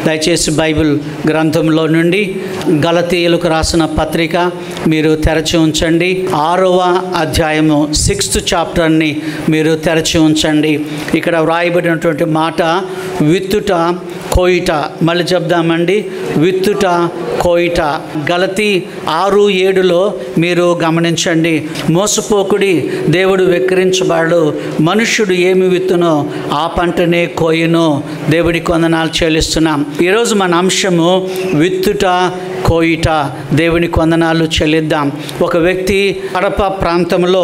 దయచేసి బైబిల్ గ్రంథంలో నుండి గలతీయులకు రాసిన పత్రిక మీరు తెరచి ఉంచండి. 6వ అధ్యాయము 6th చాప్టర్ని మీరు తెరచి ఉంచండి. ఇక్కడ వ్రాయబడినటువంటి మాట విత్తుట కోయిట. మళ్ళీ చెప్దామండి, విత్తుట కోయిట. గలతీ 6:7లో మీరు గమనించండి. మోసపోకుడి, దేవుడు వెక్కిరించబడు, మనుష్యుడు ఏమి విత్తునో ఆ పంటనే కోయును. దేవుడికి వందనాలు చెల్లిస్తున్నాం. ఈరోజు మన అంశము విత్తుట కోయిట. దేవునికి వందనాలు చెల్లిద్దాం. ఒక వ్యక్తి కడప ప్రాంతంలో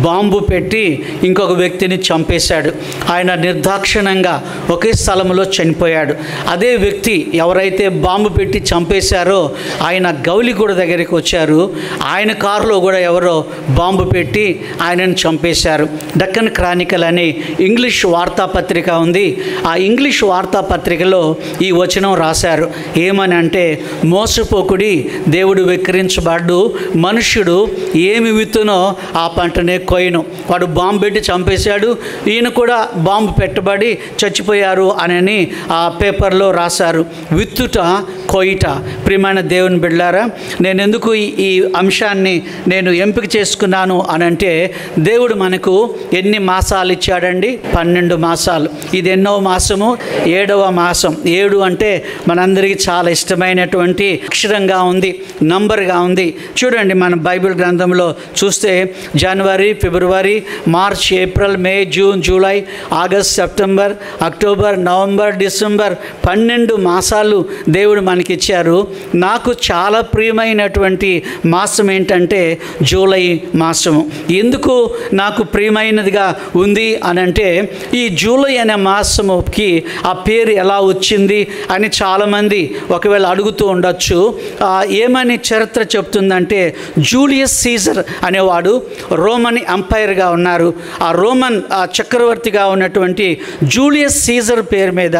బాంబు పెట్టి ఇంకొక వ్యక్తిని చంపేశాడు. ఆయన నిర్దాక్షిణ్యంగా ఒకే స్థలంలో చనిపోయాడు. అదే వ్యక్తి ఎవరైతే బాంబు పెట్టి చంపేశారో ఆయన గౌలిగూడ దగ్గరికి వచ్చారు. ఆయన కారులో కూడా ఎవరో బాంబు పెట్టి ఆయనను చంపేశారు. డక్కన్ క్రానికల్ అని ఇంగ్లీష్ వార్తాపత్రిక ఉంది. ఆ ఇంగ్లీష్ వార్తాపత్రికలో ఈ వచనం రాశారు. ఏమని అంటే, మోసపోకుడి, దేవుడు వెక్కిరించబడ్డు, మనుష్యుడు ఏమి విత్తునో ఆ పంటనే కోయను. వాడు బాంబు పెట్టి చంపేశాడు, ఈయన కూడా బాంబు పెట్టబడి చచ్చిపోయారు అని ఆ పేపర్లో రాశారు. విత్తుట కోయిట. ప్రియమైన దేవుని బిడ్డలారా, నేను ఎందుకు ఈ అంశాన్ని నేను ఎంపిక చేసుకున్నాను అనంటే, దేవుడు మనకు ఎన్ని మాసాలు ఇచ్చాడండి? 12 మాసాలు. ఇది ఎన్నో మాసము? 7వ మాసం. 7 అంటే మనందరికీ చాలా ఇష్టమైనటువంటి అక్షరంగా ఉంది, నంబర్గా ఉంది. చూడండి, మన బైబిల్ గ్రంథంలో చూస్తే జనవరి, ఫిబ్రవరి, March, April, May, June, July, August, September, October, November, December 12 మాసాలు దేవుడు మనకిచ్చారు. నాకు చాలా ప్రియమైనటువంటి మాసం ఏంటంటే జూలై మాసము. ఎందుకు నాకు ప్రియమైనదిగా ఉంది అనంటే, ఈ జూలై అనే మాసముకి ఆ పేరు ఎలా వచ్చింది అని చాలామంది ఒకవేళ అడుగుతూ ఉండొచ్చు. ఏమని చరిత్ర చెప్తుందంటే, జూలియస్ సీజర్ అనేవాడు రోమన్ ఎంపైర్గా ఉన్నారు. ఆ రోమన్ చక్రవర్తిగా ఉన్నటువంటి జూలియస్ సీజర్ పేరు మీద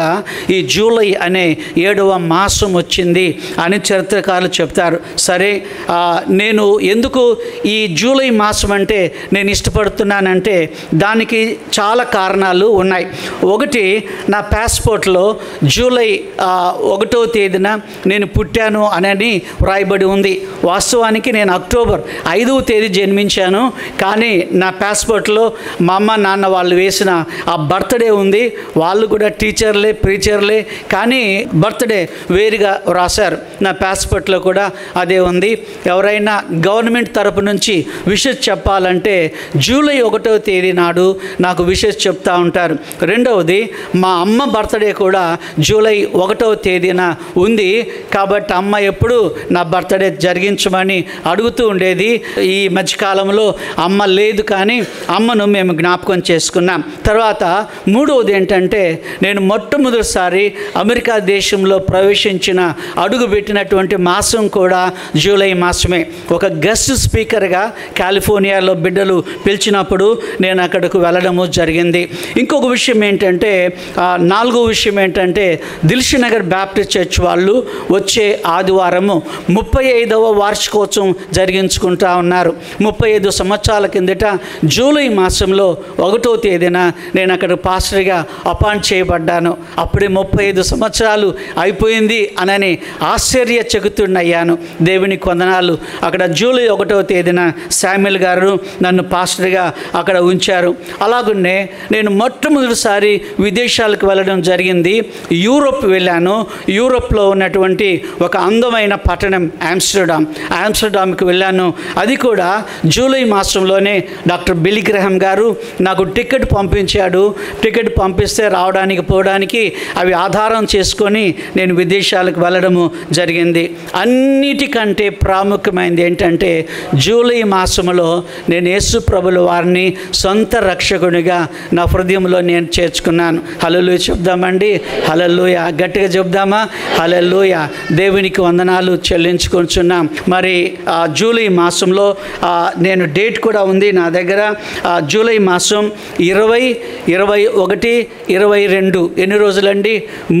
ఈ జూలై అనే 7వ మాసం వచ్చింది అని చరిత్రకారులు చెప్తారు. సరే, నేను ఎందుకు ఈ జూలై మాసం అంటే నేను ఇష్టపడుతున్నానంటే దానికి చాలా కారణాలు ఉన్నాయి. ఒకటి, నా పాస్పోర్ట్లో జూలై 1వ తేదీన నేను పుట్టాను అని వ్రాయబడి ఉంది. వాస్తవానికి నేను అక్టోబర్ 5వ తేదీ జన్మించాను, కానీ నా పాస్పోర్ట్లో మా అమ్మ నాన్న వాళ్ళు వేసిన ఆ బర్త్డే ఉంది. వాళ్ళు కూడా టీచర్లే, ప్రీచర్లే, కానీ బర్త్డే వేరుగా రాశారు. నా పాస్పోర్ట్లో కూడా అదే ఉంది. ఎవరైనా గవర్నమెంట్ తరపు నుంచి విషెస్ చెప్పాలంటే జూలై 1వ తేదీ నాడు నాకు విషెస్ చెప్తూ ఉంటారు. రెండవది, మా అమ్మ బర్త్డే కూడా జూలై 1వ తేదీన ఉంది. కాబట్టి అమ్మ ఎప్పుడు నా బర్త్డే జరిగించమని అడుగుతూ ఉండేది. ఈ మధ్యకాలంలో అమ్మ లేదు, కానీ అమ్మను మేము జ్ఞాపకం చేసుకున్నాం. తర్వాత మూడవది ఏంటంటే, నేను మొట్టమొదటిసారి అమెరికా దేశంలో ప్రవేశించిన అడుగుపెట్టినటువంటి మాసం కూడా జూలై మాసమే. ఒక గెస్ట్ స్పీకర్గా కాలిఫోర్నియాలో బిడ్డలు పిలిచినప్పుడు నేను అక్కడికి వెళ్ళడము జరిగింది. ఇంకొక విషయం ఏంటంటే, 4వ విషయం ఏంటంటే, దిల్షుఖ్నగర్ బ్యాప్టిస్ట్ చర్చ్ వాళ్ళు వచ్చే ఆదివారము 35వ వార్షికోత్సవం జరిగించుకుంటా ఉన్నారు. 35 సంవత్సరాల కిందట జూలై మాసంలో 1వ తేదీన నేను అక్కడ పాస్టర్గా అపాయింట్ చేయబడ్డాను. అప్పుడే 35 సంవత్సరాలు అయిపోయింది అని ఆశ్చర్యచకితుడయ్యాను. దేవునికి వందనాలు. అక్కడ జూలై 1వ తేదీన శామ్యుల్ గారు నన్ను పాస్టర్గా అక్కడ ఉంచారు. అలాగనే నేను మొట్టమొదటిసారి విదేశాలకు వెళ్ళడం జరిగింది. యూరోప్ వెళ్ళాను. యూరోప్లో ఉన్నటువంటి ఒక అందమైన పట్టణం ఆమ్స్టర్డామ్కి వెళ్ళాను. అది కూడా జూలై మాసంలోనే డాక్టర్ బిల్లీ గ్రహాం గారు నాకు టికెట్ పంపించాడు. టికెట్ పంపిస్తే రావడానికి పోవడానికి అవి ఆధారం చేసుకొని నేను విదేశాలకు వెళ్ళడము జరిగింది. అన్నిటికంటే ప్రాముఖ్యమైనది ఏంటంటే, జూలై మాసంలో నేను యేసు ప్రభుల వారిని సొంత రక్షకునిగా నా హృదయంలో నేను చేర్చుకున్నాను. హల్లెలూయా చెప్దామండి. హల్లెలూయా గట్టిగా చెప్దామా? హల్లెలూయా. దేవునికి వందనాలు చెల్లించుకుంటున్నాం. మరి జూలై మాసంలో నేను డేట్ కూడా ఉంది నా దగ్గర. జూలై మాసం 20, 21, 22 ఎన్ని రోజులండి?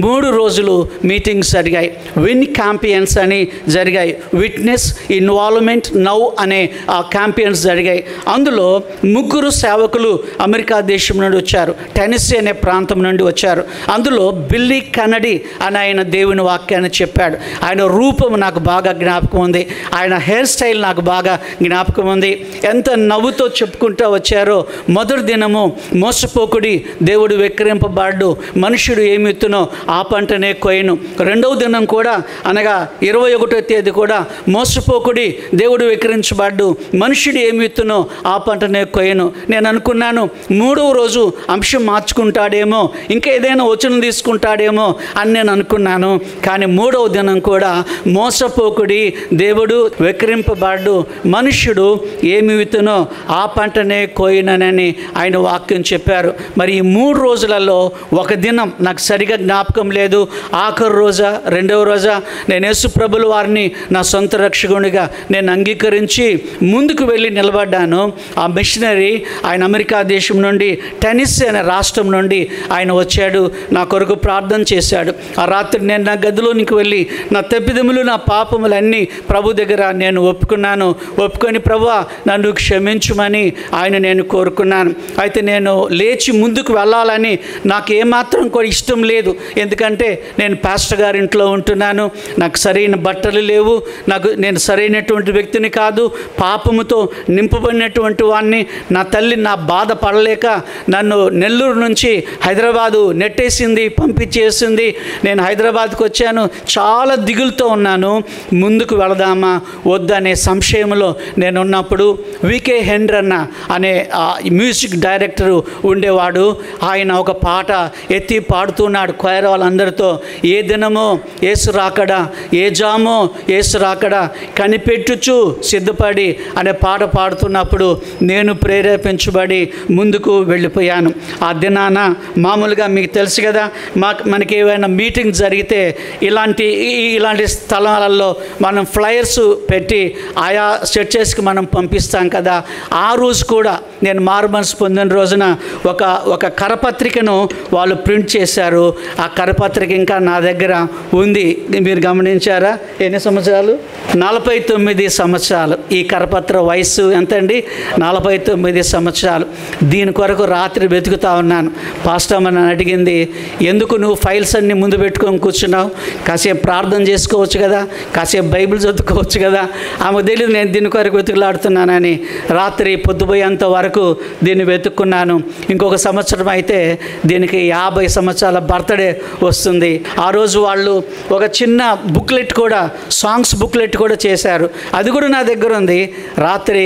3 రోజులు మీటింగ్స్ జరిగాయి. విన్ క్యాంపియన్స్ అని జరిగాయి. విట్నెస్, ఇన్వాల్వ్మెంట్, నౌ అనే ఆ క్యాంపియన్స్ జరిగాయి. అందులో 3 సేవకులు అమెరికా దేశం నుండి వచ్చారు. టెనెస్సీ అనే ప్రాంతం నుండి వచ్చారు. అందులో బిల్లీ కెనడీ అని ఆయన దేవుని వాక్యాన్ని చెప్పాడు. ఆయన రూపం నాకు బాగా జ్ఞాపకం ఉంది. ఆయన హెయిర్ స్టైల్ నాకు బాగా జ్ఞాపకం ఉంది. ఎంత నవ్వుతో చెప్పుకుంటూ వచ్చారో. మొదటి దినము మోసపోకుడి, దేవుడు వెక్కిరింపబడ్డు, మనుషుడు ఏమి విత్తునో ఆ పంటనే కోయను. రెండవ దినం కూడా అనగా 21వ తేదీ కూడా మోసపోకుడి, దేవుడు వెక్కిరించబడ్డు, మనుషుడు ఏమి విత్తునో ఆ పంటనే కోయను. నేను అనుకున్నాను 3వ రోజు అంశం మార్చుకుంటాడేమో, ఇంకా ఏదైనా వచనం తీసుకుంటాడేమో అని నేను అనుకున్నాను. కానీ 3వ దినం కూడా మోసపోకుడి, దేవుడు వెక్కిరింపబడ్డు, మనుష్యుడు ఏమి విత్తునో ఆ పంటనే కోయినని ఆయన వాక్యం చెప్పారు. మరి ఈ 3 రోజులలో ఒక దినం నాకు సరిగా జ్ఞాపకం లేదు. ఆఖరు రోజా, 2వ రోజా నేను యేసు ప్రభుల వారిని నా సొంత రక్షకునిగా నేను అంగీకరించి ముందుకు వెళ్ళి నిలబడ్డాను. ఆ మిషనరీ ఆయన అమెరికా దేశం నుండి, టెనెస్సీ అనే రాష్ట్రం నుండి ఆయన వచ్చాడు. నా కొరకు ప్రార్థన చేశాడు. ఆ రాత్రి నేను నా గదిలోనికి వెళ్ళి నా తప్పిదములు, నా పాపములన్నీ ప్రభు దగ్గర నేను ఒప్పుకున్నాను. ఒప్పుకొని ప్రభువా నన్ను క్షమించుమని ఆయన నేను కోరుకున్నాను. అయితే నేను లేచి ముందుకు వెళ్ళాలని నాకు ఏమాత్రం కూడా ఇష్టం లేదు. ఎందుకంటే నేను పాస్టర్ గారి ఇంట్లో ఉంటున్నాను. నాకు సరైన బట్టలు లేవు. నేను సరైనటువంటి వ్యక్తిని కాదు. పాపముతో నింపబడినటువంటి వాడిని. నా తల్లి నా బాధ పడలేక నన్ను నెల్లూరు నుంచి హైదరాబాదు నెట్టేసింది, పంపించేసింది. నేను హైదరాబాద్కి వచ్చాను. చాలా దిగులుతో ఉన్నాను. ముందుకు వెళదామా వద్దనే సంశయంలో నేను ఉన్నప్పుడు వికే హెన్రన్న అనే మ్యూజిక్ డైరెక్టరు ఉండేవాడు. ఆయన ఒక పాట ఎత్తి పాడుతున్నాడు క్వైర్ వాళ్ళందరితో. ఏ దినమో యేసు రాకడా, ఏ జామో యేసు రాకడా, కనిపెట్టుచు సిద్ధపడి అనే పాట పాడుతున్నప్పుడు నేను ప్రేరేపించబడి ముందుకు వెళ్ళిపోయాను. ఆ దినాన మామూలుగా మీకు తెలుసు కదా, మనకి ఏమైనా మీటింగ్ జరిగితే ఇలాంటి స్థలాలలో మనం ఫ్లయర్స్ పెట్టి ఆయా చర్చెస్కి మనం పంపిస్తాం కదా. ఆ రోజు కూడా నేను మారుమనసు పొందిన రోజున ఒక కరపత్రికను వాళ్ళు ప్రింట్ చేశారు. ఆ కరపత్రిక ఇంకా నా దగ్గర ఉంది. మీరు గమనించారా? ఎన్ని సంవత్సరాలు? 49 సంవత్సరాలు. ఈ కరపత్ర వయస్సు ఎంతండి? 49 సంవత్సరాలు. దీని కొరకు రాత్రి వెతుకుతా ఉన్నాను. పాస్టర్ అమ్మ నన్ను అడిగింది, ఎందుకు నువ్వు ఫైల్స్ అన్నీ ముందు పెట్టుకొని కూర్చున్నావు? కాసేపు ప్రార్థన చేసుకోవచ్చు కదా, కాసేపు బైబిల్ చదువుకోవచ్చు కదా. ఆమెకు తెలియదు నేను దీని కొరకు వెతుకులాడుతున్నానని. రాత్రి పొద్దుపోయేంత వరకు దీన్ని వెతుక్కున్నాను. ఇంకొక సంవత్సరం అయితే దీనికి 50 సంవత్సరాల బర్త్డే వస్తుంది. ఆ రోజు వాళ్ళు ఒక చిన్న బుక్లెట్ కూడా, సాంగ్స్ బుక్లెట్ కూడా చేశారు. అది కూడా నా దగ్గర ఉంది. రాత్రి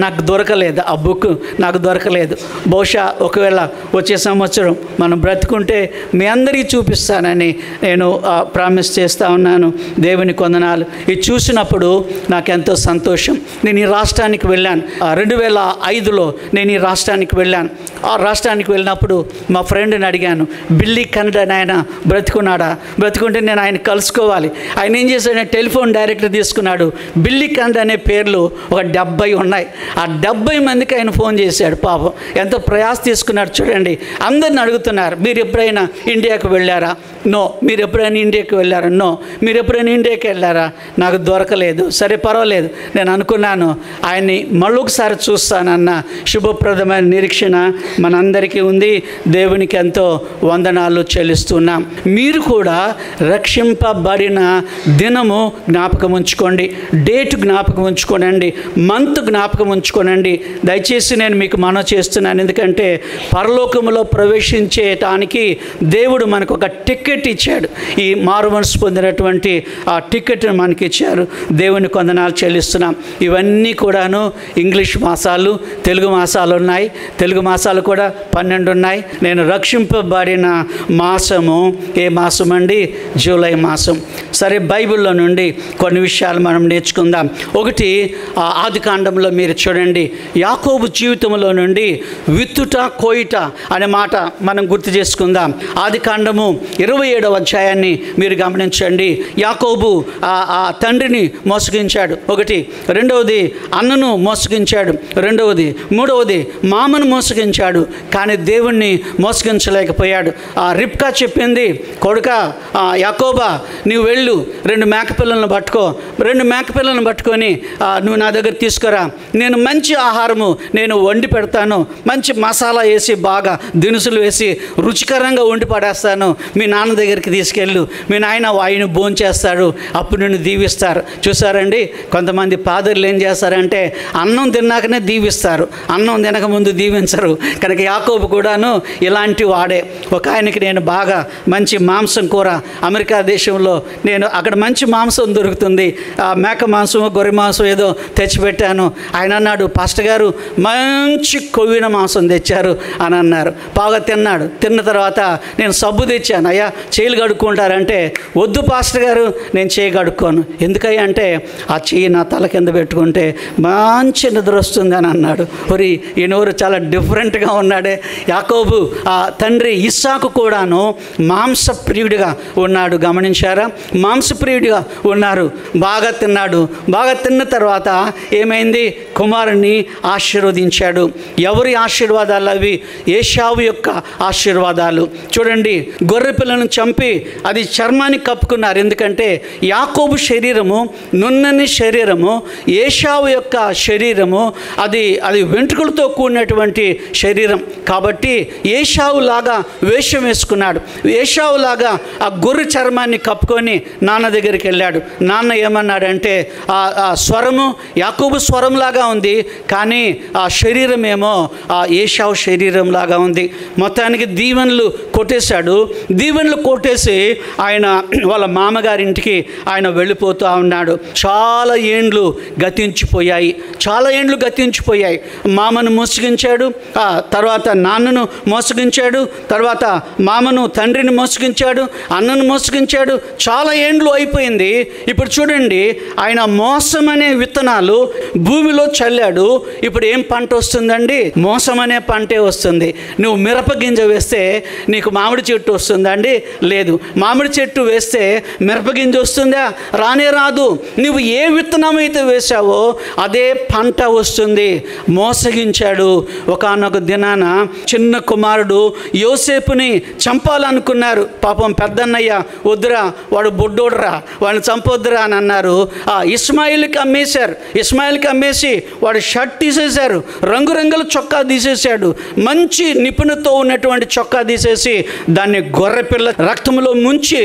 నాకు దొరకలేదు, ఆ బుక్ నాకు దొరకలేదు. బహుశా ఒకవేళ వచ్చే సంవత్సరం మనం బ్రతుకుంటే మీ అందరికీ చూపిస్తానని నేను ప్రామిస్ చేస్తూ ఉన్నాను. దేవుని కొందనాలు. ఇది చూసినప్పుడు నాకెంతో సంతోషం. నేను ఈ రాష్ట్రానికి వెళ్ళాను. 2005లో నేను ఈ రాష్ట్రానికి వెళ్ళాను. ఆ రాష్ట్రానికి వెళ్ళినప్పుడు మా ఫ్రెండ్ని అడిగాను, బిల్లీ కెనడీ ఆయన బ్రతుకున్నాడా? బ్రతుకుంటే నేను ఆయన కలుసుకోవాలి. ఆయన ఏం చేశాడు, టెలిఫోన్ డైరెక్టర్ తీసుకున్నాడు. బిల్లీ కెనడీ అనే పేర్లు ఒక 70 ఉన్నాయి. ఆ 70 మందికి ఆయన ఫోన్ చేశాడు. పాపం ఎంతో ప్రయాస తీసుకున్నాడు చూడండి. అందరిని అడుగుతున్నారు, మీరు ఎప్పుడైనా ఇండియాకు వెళ్ళారా? నో. మీరు ఎప్పుడైనా ఇండియాకి వెళ్ళారా? నో. మీరు ఎప్పుడైనా ఇండియాకి వెళ్ళారా? నాకు దొరకలేదు. సరే పర్వాలేదు. నేను అనుకున్నాను ఆయన్ని మళ్ళొకసారి చూస్తానన్న శుభప్రదమైన నిరీక్షణ మనందరికీ ఉంది. దేవునికి ఎంతో వందనాలు చెల్లిస్తున్నాం. మీరు కూడా రక్షింపబడిన దినము జ్ఞాపకం ఉంచుకోండి, డేట్ జ్ఞాపకం ఉంచుకోనండి, మంత్ జ్ఞాపకం ఉంచుకోనండి. దయచేసి నేను మీకు మనవి చేస్తున్నాను. ఎందుకంటే పరలోకములో ప్రవేశించేటానికి దేవుడు మనకు ఒక టికెట్ ఇచ్చాడు. ఈ మారు మనసు పొందినటువంటి ఆ టికెట్ని మనకి ఇచ్చారు. దేవుని కొందనాలు చెల్లిస్తున్నాం. ఇవన్నీ కూడాను ఇంగ్లీష్ మాసాలు, తెలుగు మాసాలు ఉన్నాయి. తెలుగు మాసాలు కూడా 12 ఉన్నాయి. నేను రక్షింపబడిన మాసము ఏ మాసం అండి? జూలై మాసం. సరే, బైబిల్లో నుండి కొన్ని విషయాలు మనం నేర్చుకుందాం. ఒకటి, ఆది కాండంలో మీరు మీరు చూడండి, యాకోబు జీవితంలో నుండి విత్తుట కోయుట అనే మాట మనం గుర్తు చేసుకుందాం. ఆదికాండము 27వ అధ్యాయాన్ని మీరు గమనించండి. యాకోబు ఆ తండ్రిని మోసగించాడు, ఒకటి. రెండవది అన్నను మోసగించాడు, రెండవది. మూడవది మామను మోసగించాడు, కానీ దేవుణ్ణి మోసగించలేకపోయాడు. రిబ్కా చెప్పింది, కొడుకా యాకోబా, నీవు వెళ్ళు, 2 మేకపిల్లలను పట్టుకో, 2 మేకపిల్లలను పట్టుకొని నువ్వు నా దగ్గర తీసుకురా, నేను మంచి ఆహారము నేను వండి పెడతాను, మంచి మసాలా వేసి బాగా దినుసులు వేసి రుచికరంగా వండి పడేస్తాను, మీ నాన్న దగ్గరికి తీసుకెళ్ళు, మీ నాయన ఆయన భోంచేస్తాడు, అప్పుడు నిన్ను దీవిస్తారు. చూసారండి, కొంతమంది ఫాదర్లు ఏం చేస్తారంటే అన్నం తిన్నాకనే దీవిస్తారు, అన్నం తినక ముందు దీవించరు. కనుక యాకోబు కూడాను ఇలాంటి వాడే. ఒక ఆయనకి నేను బాగా మంచి మాంసం కూర, అమెరికా దేశంలో నేను అక్కడ మంచి మాంసం దొరుకుతుంది, మేక మాంసం గొర్రె మాంసం ఏదో తెచ్చిపెట్టాను. ఆయన అన్నాడు, పాస్టర్ గారు మంచి కొవ్విన మాంసం తెచ్చారు అని అన్నారు. బాగా తిన్నాడు. తిన్న తర్వాత నేను సబ్బు తెచ్చాను, అయ్యా చేయిలు కడుక్కుంటారంటే, వద్దు పాస్టర్ గారు నేను చేయి కడుక్కోను. ఎందుకయ్యా అంటే, ఆ చెయ్యి నా తల కింద పెట్టుకుంటే మంచి నిద్ర వస్తుంది అని అన్నాడు. మరి ఈయనెవరు చాలా డిఫరెంట్గా ఉన్నాడే. యాకోబు ఆ తండ్రి ఇస్సాకు కూడాను మాంసప్రియుడిగా ఉన్నాడు. గమనించారా? మాంసప్రియుడిగా ఉన్నారు. బాగా తిన్నాడు. బాగా తిన్న తర్వాత ఏమైంది? కుమారుని ఆశీర్వదించాడు. ఎవరి ఆశీర్వాదాలు అవి? ఏశావు యొక్క ఆశీర్వాదాలు. చూడండి, గొర్రె పిల్లను చంపి అది చర్మాన్ని కప్పుకున్నారు. ఎందుకంటే యాకోబు శరీరము నున్నని శరీరము, ఏశావు యొక్క శరీరము అది వెంట్రుకలతో కూడినటువంటి శరీరం. కాబట్టి ఏశావు లాగా వేషం వేసుకున్నాడు. ఏశావు లాగా ఆ గొర్రె చర్మాన్ని కప్పుకొని నాన్న దగ్గరికి వెళ్ళాడు. నాన్న ఏమన్నాడంటే, ఆ స్వరము యాకోబు స్వరంలాగా ఉంది, కానీ ఆ శరీరం ఏమో ఆ ఏశావు శరీరం లాగా ఉంది. మొత్తానికి దీవెనలు కొట్టేశాడు. దీవెనలు కొట్టేసి ఆయన వాళ్ళ మామగారింటికి ఆయన వెళ్ళిపోతూ ఉన్నాడు. చాలా ఏండ్లు గతించిపోయాయి. మామను మోసగించాడు, తర్వాత నాన్నను మోసగించాడు, తర్వాత మామను తండ్రిని మోసగించాడు, అన్నను మోసగించాడు. చాలా ఏండ్లు అయిపోయింది. ఇప్పుడు చూడండి, ఆయన మోసం అనే విత్తనాలు భూమిలో చల్లాడు. ఇప్పుడు ఏం పంట వస్తుందండి? మోసం అనే పంటే వస్తుంది. నువ్వు మిరప గింజ వేస్తే నీకు మామిడి చెట్టు వస్తుందండి? లేదు. మామిడి చెట్టు వేస్తే మిరప గింజ వస్తుందా? రానే రాదు. నువ్వు ఏ విత్తనం అయితే వేసావో అదే పంట వస్తుంది. మోసగించాడు. ఒకానొక దినాన చిన్న కుమారుడు యోసేపుని చంపాలనుకున్నారు. పాపం పెద్దన్నయ్య, వద్దురా వాడు బొడ్డోడురా, వాడిని చంపొద్దురా అని అన్నారు. ఇస్మాయిల్కి అమ్మేసి వాడు షర్ట్ తీసేశారు, రంగురంగుల చొక్కా తీసేశాడు, మంచి నిపుణతో ఉన్నటువంటి చొక్కా తీసేసి దాన్ని గొర్రెపిల్ల రక్తంలో ముంచి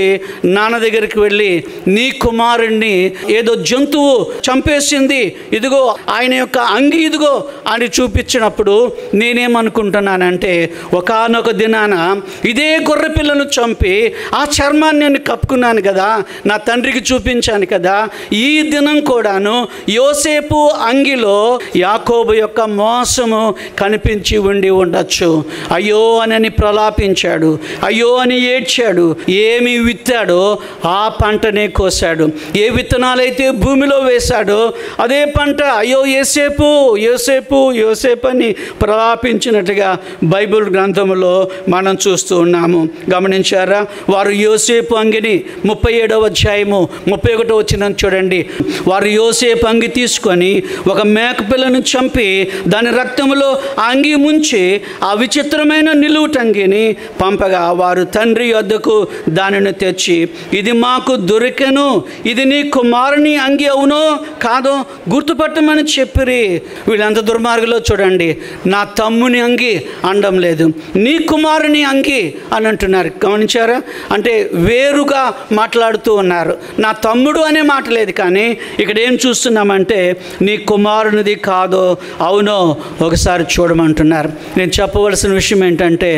నాన్న దగ్గరికి వెళ్ళి, నీ కుమారుణ్ణి ఏదో జంతువు చంపేసింది, ఇదిగో ఆయన యొక్క అంగి ఇదిగో అని చూపించినప్పుడు నేనేమనుకుంటున్నానంటే, ఒకానొక దినాన ఇదే గొర్రెపిల్లను చంపి ఆ చర్మాన్ని నేను కప్పుకున్నాను కదా, నా తండ్రికి చూపించాను కదా, ఈ దినం కూడాను యోసేపు అంగిలో యాకోబు యొక్క మోసము కనిపించి ఉండొచ్చు. అయ్యో అని ప్రలాపించాడు, అయ్యో అని ఏడ్చాడు. ఏమి విత్తాడో ఆ పంటనే కోసాడు. ఏ విత్తనాలైతే భూమిలో వేశాడో అదే పంట. అయ్యో యోసేపు యోసేపు యోసేపు అని ప్రలాపించినట్టుగా బైబిల్ గ్రంథంలో మనం చూస్తూ ఉన్నాము. గమనించారా? వారు యోసేపు అంగిని 37వ అధ్యాయము 31వ వచనం చూడండి. వారు యోసేపు అంగి తీసుకొని ఒక మేకపిల్లను చంపి దాని రక్తంలో అంగి ముంచి ఆ విచిత్రమైన నిలువుటంగిని పంపగా వారు తండ్రి యొద్దకు దానిని తెచ్చి, ఇది మాకు దొరికెను, ఇది నీ కుమారుని అంగి అవునో కాదో గుర్తుపట్టమని చెప్పిరి. వీళ్ళంత దుర్మార్గులో చూడండి, నా తమ్ముని అంగి అనడం లేదు, నీ కుమారుని అంగి అని అంటున్నారు. గమనించారా? అంటే వేరుగా మాట్లాడుతూ ఉన్నారు. నా తమ్ముడు అనే మాట లేదు, కానీ ఇక్కడ ఏం చూస్తున్నామంటే నీ కుమారునిది కాదో అవునో ఒకసారి చూడమంటున్నారు. నేను చెప్పవలసిన విషయం ఏంటంటే,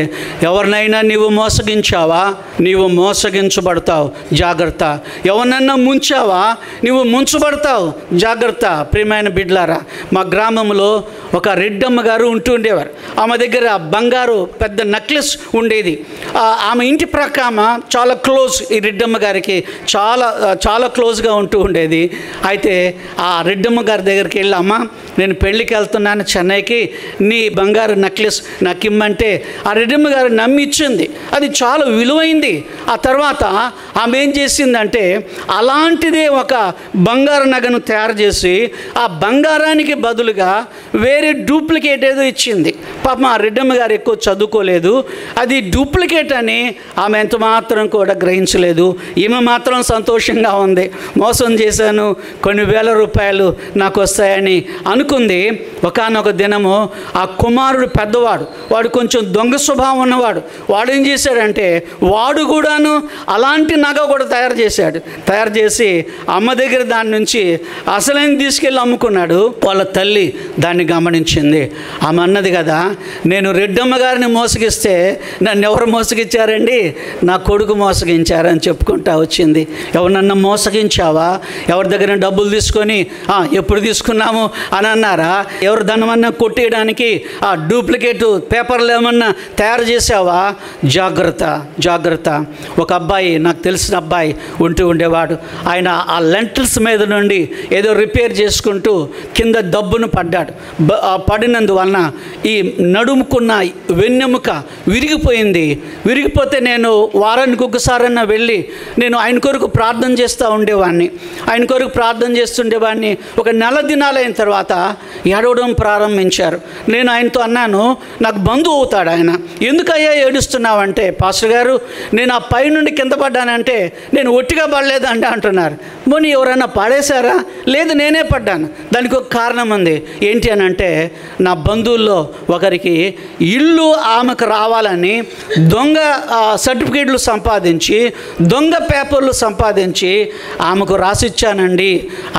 ఎవరినైనా నీవు మోసగించావా, నీవు మోసగించబడతావు, జాగ్రత్త. ఎవరినైనా ముంచావా, నీవు ముంచబడతావు, జాగ్రత్త. ప్రియమైన బిడ్డలారా, మా గ్రామంలో ఒక రెడ్డమ్మ గారు ఉంటూ ఉండేవారు. ఆమె దగ్గర బంగారు పెద్ద నెక్లెస్ ఉండేది. ఆమె ఇంటి ప్రకామ చాలా క్లోజ్, ఈ రెడ్డమ్మ గారికి చాలా చాలా క్లోజ్గా ఉంటూ ఉండేది. అయితే ఆ రెడ్డమ్మ గారి దగ్గరికి వెళ్ళి, అమ్మ అమ్మ నేను పెళ్ళికి వెళ్తున్నాను చెన్నైకి, నీ బంగారు నెక్లెస్ నాకు ఇమ్మంటే ఆ రెడ్డమ్మ గారు నమ్మి ఇచ్చింది. అది చాలా విలువైంది. ఆ తర్వాత ఆమె ఏం చేసిందంటే అలాంటిదే ఒక బంగారు నగను తయారు చేసి ఆ బంగారానికి బదులుగా వేరే డూప్లికేట్ ఏదో ఇచ్చింది. పాపం ఆ రెడ్డమ్మ గారు ఎక్కువ చదువుకోలేదు, అది డూప్లికేట్ అని ఆమె ఎంత మాత్రం కూడా గ్రహించలేదు. ఈమె మాత్రం సంతోషంగా ఉంది. మోసం చేశాను, కొన్ని వేల రూపాయలు నాకు వస్తాయని అనుకుంది. ఒకానొక దినము ఆ కుమారుడు పెద్దవాడు, వాడు కొంచెం దొంగ స్వభావం ఉన్నవాడు. వాడు ఏం చేశాడంటే వాడు కూడాను అలాంటి నగ కూడా తయారు చేసి అమ్మ దగ్గర దాని నుంచి అసలైన తీసుకెళ్ళి అమ్ముకున్నాడు. వాళ్ళ తల్లి దాన్ని గమనించింది. ఆమె అన్నది కదా, నేను రెడ్డమ్మ గారిని మోసగిస్తే నన్ను ఎవరు మోసగించారండి? నా కొడుకు మోసగించారని చెప్పుకుంటా వచ్చింది. ఎవరినన్నా మోసగించావా? ఎవరి దగ్గర డబ్బులు తీసుకొని ఎప్పుడు తీసుకున్నాము అని అన్నారా? ఎవరు ధనమన్నా కొట్టేయడానికి ఆ డూప్లికేట్ పేపర్లు ఏమన్నా తయారు చేసావా? జాగ్రత్త. ఒక అబ్బాయి, నాకు తెలిసిన అబ్బాయి ఉండేవాడు. ఆయన ఆ లెంటల్స్ మీద నుండి ఏదో రిపేర్ చేసుకుంటూ కింద దబ్బును పడ్డాడు. పడినందువలన ఈ నడుముకున్న వెన్నెముక విరిగిపోయింది. విరిగిపోతే నేను వారానికి ఒకసారన్నా వెళ్ళి నేను ఆయన కొరకు ప్రార్థన చేస్తూ ఉండేవాడిని. ఒక నెల దినాలైన తర్వాత ఏడవడం ప్రారంభించారు. నేను ఆయనతో అన్నాను, నాకు బంధువు అవుతాడు ఆయన. ఎందుకయ్యా ఏడుస్తున్నావంటే, పాస్టర్ గారు నేను ఆ పై నుండి కింద పడ్డానంటే నేను ఒట్టిగా పడలేదంటే అంటున్నారు. పోనీ ఎవరైనా పడేశారా? లేదు, నేనే పడ్డాను. దానికి ఒక కారణం ఉంది. ఏంటి అని అంటే నా బంధువుల్లో ఒకరికి ఇల్లు ఆమెకు రావాలని దొంగ సర్టిఫికేట్లు సంపాదించి దొంగ పేపర్లు సంపాదించి ఆమెకు రాసిచ్చానండి.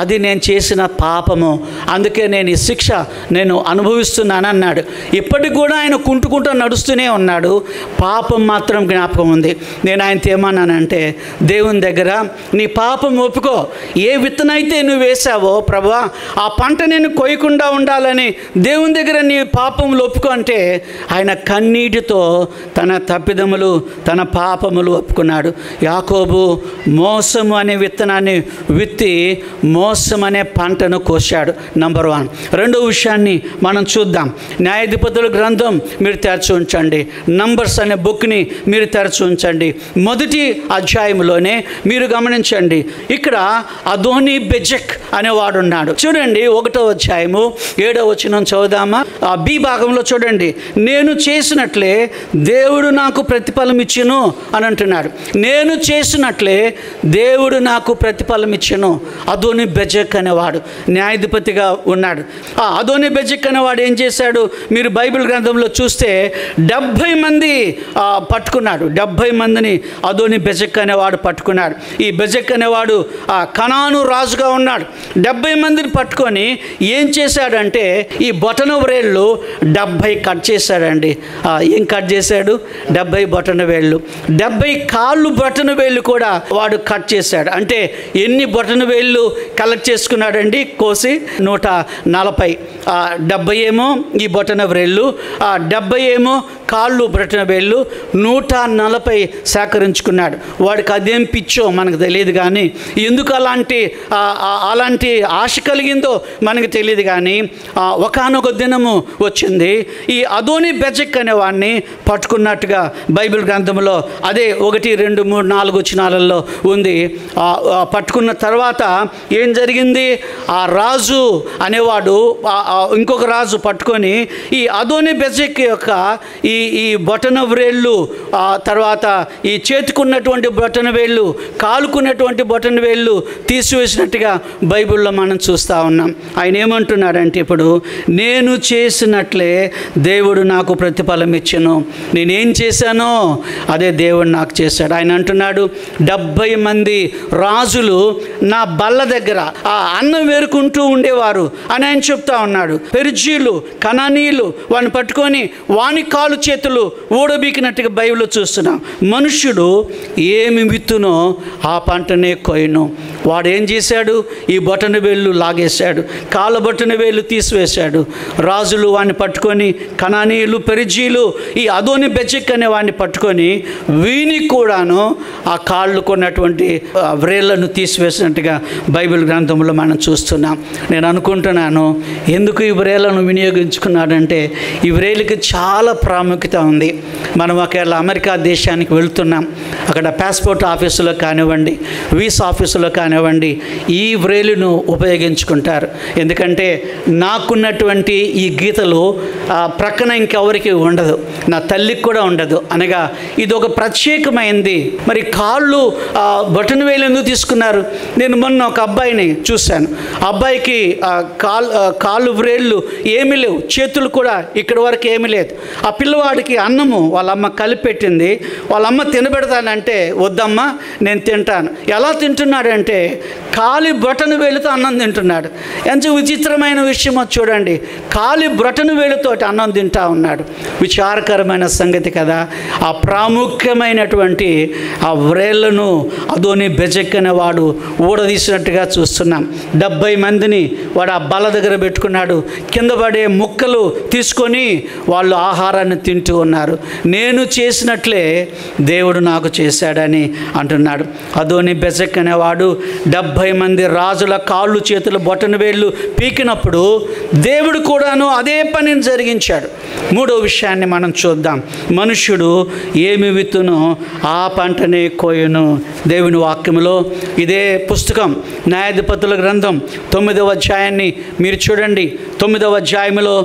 అది నేను చేసిన పాపము, అందుకే నేను ఈ శిక్ష నేను అనుభవిస్తున్నానన్నాడు. ఇప్పటికి కూడా ఆయన కుంటుకుంటూ నడుస్తూనే ఉన్నాడు. పాపం మాత్రం జ్ఞాపకం ఉంది. నేను ఆయనతో ఏమన్నానంటే, దేవుని దగ్గర నీ పాపం ఒప్పుకో. ఏ విత్తనైతే నువ్వు వేసావో ప్రభువా, ఆ పంట నేను కొయ్యకుండా ఉండాలని దేవుని దగ్గర నీ పాపములు ఒప్పుకో అంటే ఆయన కన్నీటితో తన తప్పిదములు తన పాపములు ఒప్పుకున్నాడు. యాకోబు మోసము అనే విత్తనాన్ని విత్తి మోసం అనే పంటను కోశాడు. నంబర్ 1. రెండో విషయాన్ని మనం చూద్దాం. న్యాయాధిపతుల గ్రంథం మీరు తెరచి ఉంచండి. నంబర్స్ అనే బుక్ని మీరు తెరచి ఉంచండి. మొదటి అధ్యాయంలోనే మీరు గమనించండి, ఇక్కడ అదోని బెజెక్ అనేవాడు ఉన్నాడు. చూడండి, 1వ అధ్యాయము 7వ వచనం చదువుదామా? ఆ బి భాగంలో చూడండి, నేను చేసినట్లే దేవుడు నాకు ప్రతిఫలం ఇచ్చును అని అంటున్నాడు. నేను చేసినట్లే దేవుడు నాకు ప్రతిఫలం ఇచ్చును. అదోని బెజెక్ అనేవాడు న్యాయాధిపతిగా ఉన్నాడు. అదోని బెజెక్ అనేవాడు ఏం చేశాడు? మీరు బైబిల్ గ్రంథంలో చూస్తే 70 మంది పట్టుకున్నాడు. 70 మందిని అదోని బెజెక్ అనేవాడు పట్టుకున్నాడు. ఈ బెజెక్ అనేవాడు కనాను రాజుగా ఉన్నాడు. 70 మందిని పట్టుకొని ఏం చేశాడంటే ఈ బొటన వేళ్ళు 70 కట్ చేశాడండి. ఏం కట్ చేశాడు? 70 బొటన వేళ్ళు. 70 కాళ్ళు బొటన వేళ్ళు కూడా వాడు కట్ చేశాడు. అంటే ఎన్ని బొటన వేళ్ళు కలెక్ట్ చేసుకున్నాడండి కోసి? 140. 70 ఏమో ఈ బొటన వేళ్ళు, 70 ఏమో కాళ్ళు బొటన వేళ్ళు, 140 సేకరించుకున్నాడు. వాడికి అదేం పిచ్చో మనకు తెలియదు, కానీ ఎందుకు అలాంటి ఆశ కలిగిందో మనకు తెలియదు. కానీ ఒకానొక దినము వచ్చింది, ఈ అదోని బెజెక్ అనే వాడిని పట్టుకున్నట్టుగా బైబిల్ గ్రంథంలో అదే 1, 2, 3, 4 వచనాలలో ఉంది. పట్టుకున్న తర్వాత ఏం జరిగింది? ఆ రాజు అనేవాడు ఇంకొక రాజు పట్టుకొని ఈ అదోని బెజెక్ యొక్క ఈ బొటన వ్రేళ్ళు, తర్వాత ఈ చేతుకున్నటువంటి బొటన వేళ్ళు, కాలుకున్నటువంటి బొటన వేళ్ళు తీసివేసినట్టుగా బైబిల్లో మనం చూస్తూ ఉన్నాం. ఆయన ఏమంటున్నాడంటే, ఇప్పుడు నేను చేసినట్లే దేవుడు నాకు ప్రతిఫలం ఇచ్చెను. నేనేం చేశానో అదే దేవుడు నాకు చేశాడు. ఆయన అంటున్నాడు, 70 మంది రాజులు నా బల్ల దగ్గర అన్నం వేరుకుంటూ ఉండేవారు అని ఆయన చెప్తా ఉన్నాడు. పెరిజీలు, కనానీయులు వాడిని పట్టుకొని వాని కాలు చేతులు ఊడబీకినట్టుగా బైబిల్లో చూస్తున్నాం. మనుష్యుడు ఏమి విత్తునో ఆ పంటనే కొయ్యను. వాడు ఏం చేశాడు? ఈ బొటన వేళ్ళు లాగేశాడు, కాళ్ళ బొటన వేళ్ళు తీసివేశాడు. రాజులు వాడిని పట్టుకొని, కనానీయులు, పెరిజీలు ఈ అదోని బెజెక్ అనే వాడిని పట్టుకొని వీనికి కూడాను ఆ కాళ్ళు కొన్నటువంటి వ్రేళ్లను తీసివేసినట్టుగా బైబిల్ గ్రంథంలో మనం చూస్తున్నాం. నేను అనుకుంటున్నాను. ఎందుకు ఈ వ్రేళ్లను వినియోగించుకున్నాడంటే ఈ వ్రేలికి చాలా ప్రాముఖ్యత ఉంది. మనం ఒకవేళ అమెరికా దేశానికి వెళ్తున్నాం, అక్కడ పాస్పోర్ట్ ఆఫీసులో కానివ్వండి, వీసా ఆఫీసులో కానివ్వండి ఈ వ్రేలును ఉపయోగించుకుంటారు. ఎందుకంటే నాకున్నటువంటి ఈ గీతలు ప్రక్కన ఇంకెవరికి ఉండదు, నా తల్లికి కూడా ఉండదు. అనగా ఇది ఒక ప్రత్యేకమైంది. మరి కాళ్ళు బటన్ వేలు ఎందుకు తీసుకున్నారు? నేను మొన్న ఒక అబ్బాయిని చూశాను. అబ్బాయికి కాళ్ళు వ్రేళ్ళు ఏమీ లేవు, చేతులు కూడా ఇక్కడ వరకు ఏమీ లేదు. ఆ పిల్లవాడికి అన్నము వాళ్ళమ్మ కలిపెట్టింది. వాళ్ళమ్మ తినబెడతానంటే వద్దమ్మా నేను తింటాను. ఎలా తింటున్నాడంటే కాలి బటన్ వేలుతో అన్నం తింటున్నాడు. ఎంత విచిత్రమైన విషయమో చూడండి. కాలి బటన్ వేలుతోటి అన్నం తింటా ఉన్నాడు. విచారకరమైన సంగతి కదా. ఆ ప్రాముఖ్యమైనటువంటి ఆ వ్రేళ్లను అదోని బెజెక్ అనేవాడు ఊడదీసినట్టుగా చూస్తున్నాం. 70 మందిని వాడు ఆ బల్ల దగ్గర పెట్టుకున్నాడు. కింద పడే ముక్కలు తీసుకొని వాళ్ళు ఆహారాన్ని తింటూ ఉన్నారు. నేను చేసినట్లే దేవుడు నాకు చేశాడని అంటున్నాడు. అదోని బెజెక్ అనేవాడు 70 మంది రాజుల కాళ్ళు చేతులు బొటన వేళ్ళు పీకినప్పుడు దేవుడు కూడాను అదే పనిని జరిగించాడు. మూడో విషయాన్ని మనం చూద్దాం. మనుష్యుడు ఏమి విత్తునో ఆ పంటనే కోయును. దేవుని వాక్యములో ఇదే పుస్తకం న్యాయాధిపతుల గ్రంథం 9వ అధ్యాయాన్ని మీరు చూడండి. 9వ అధ్యాయంలో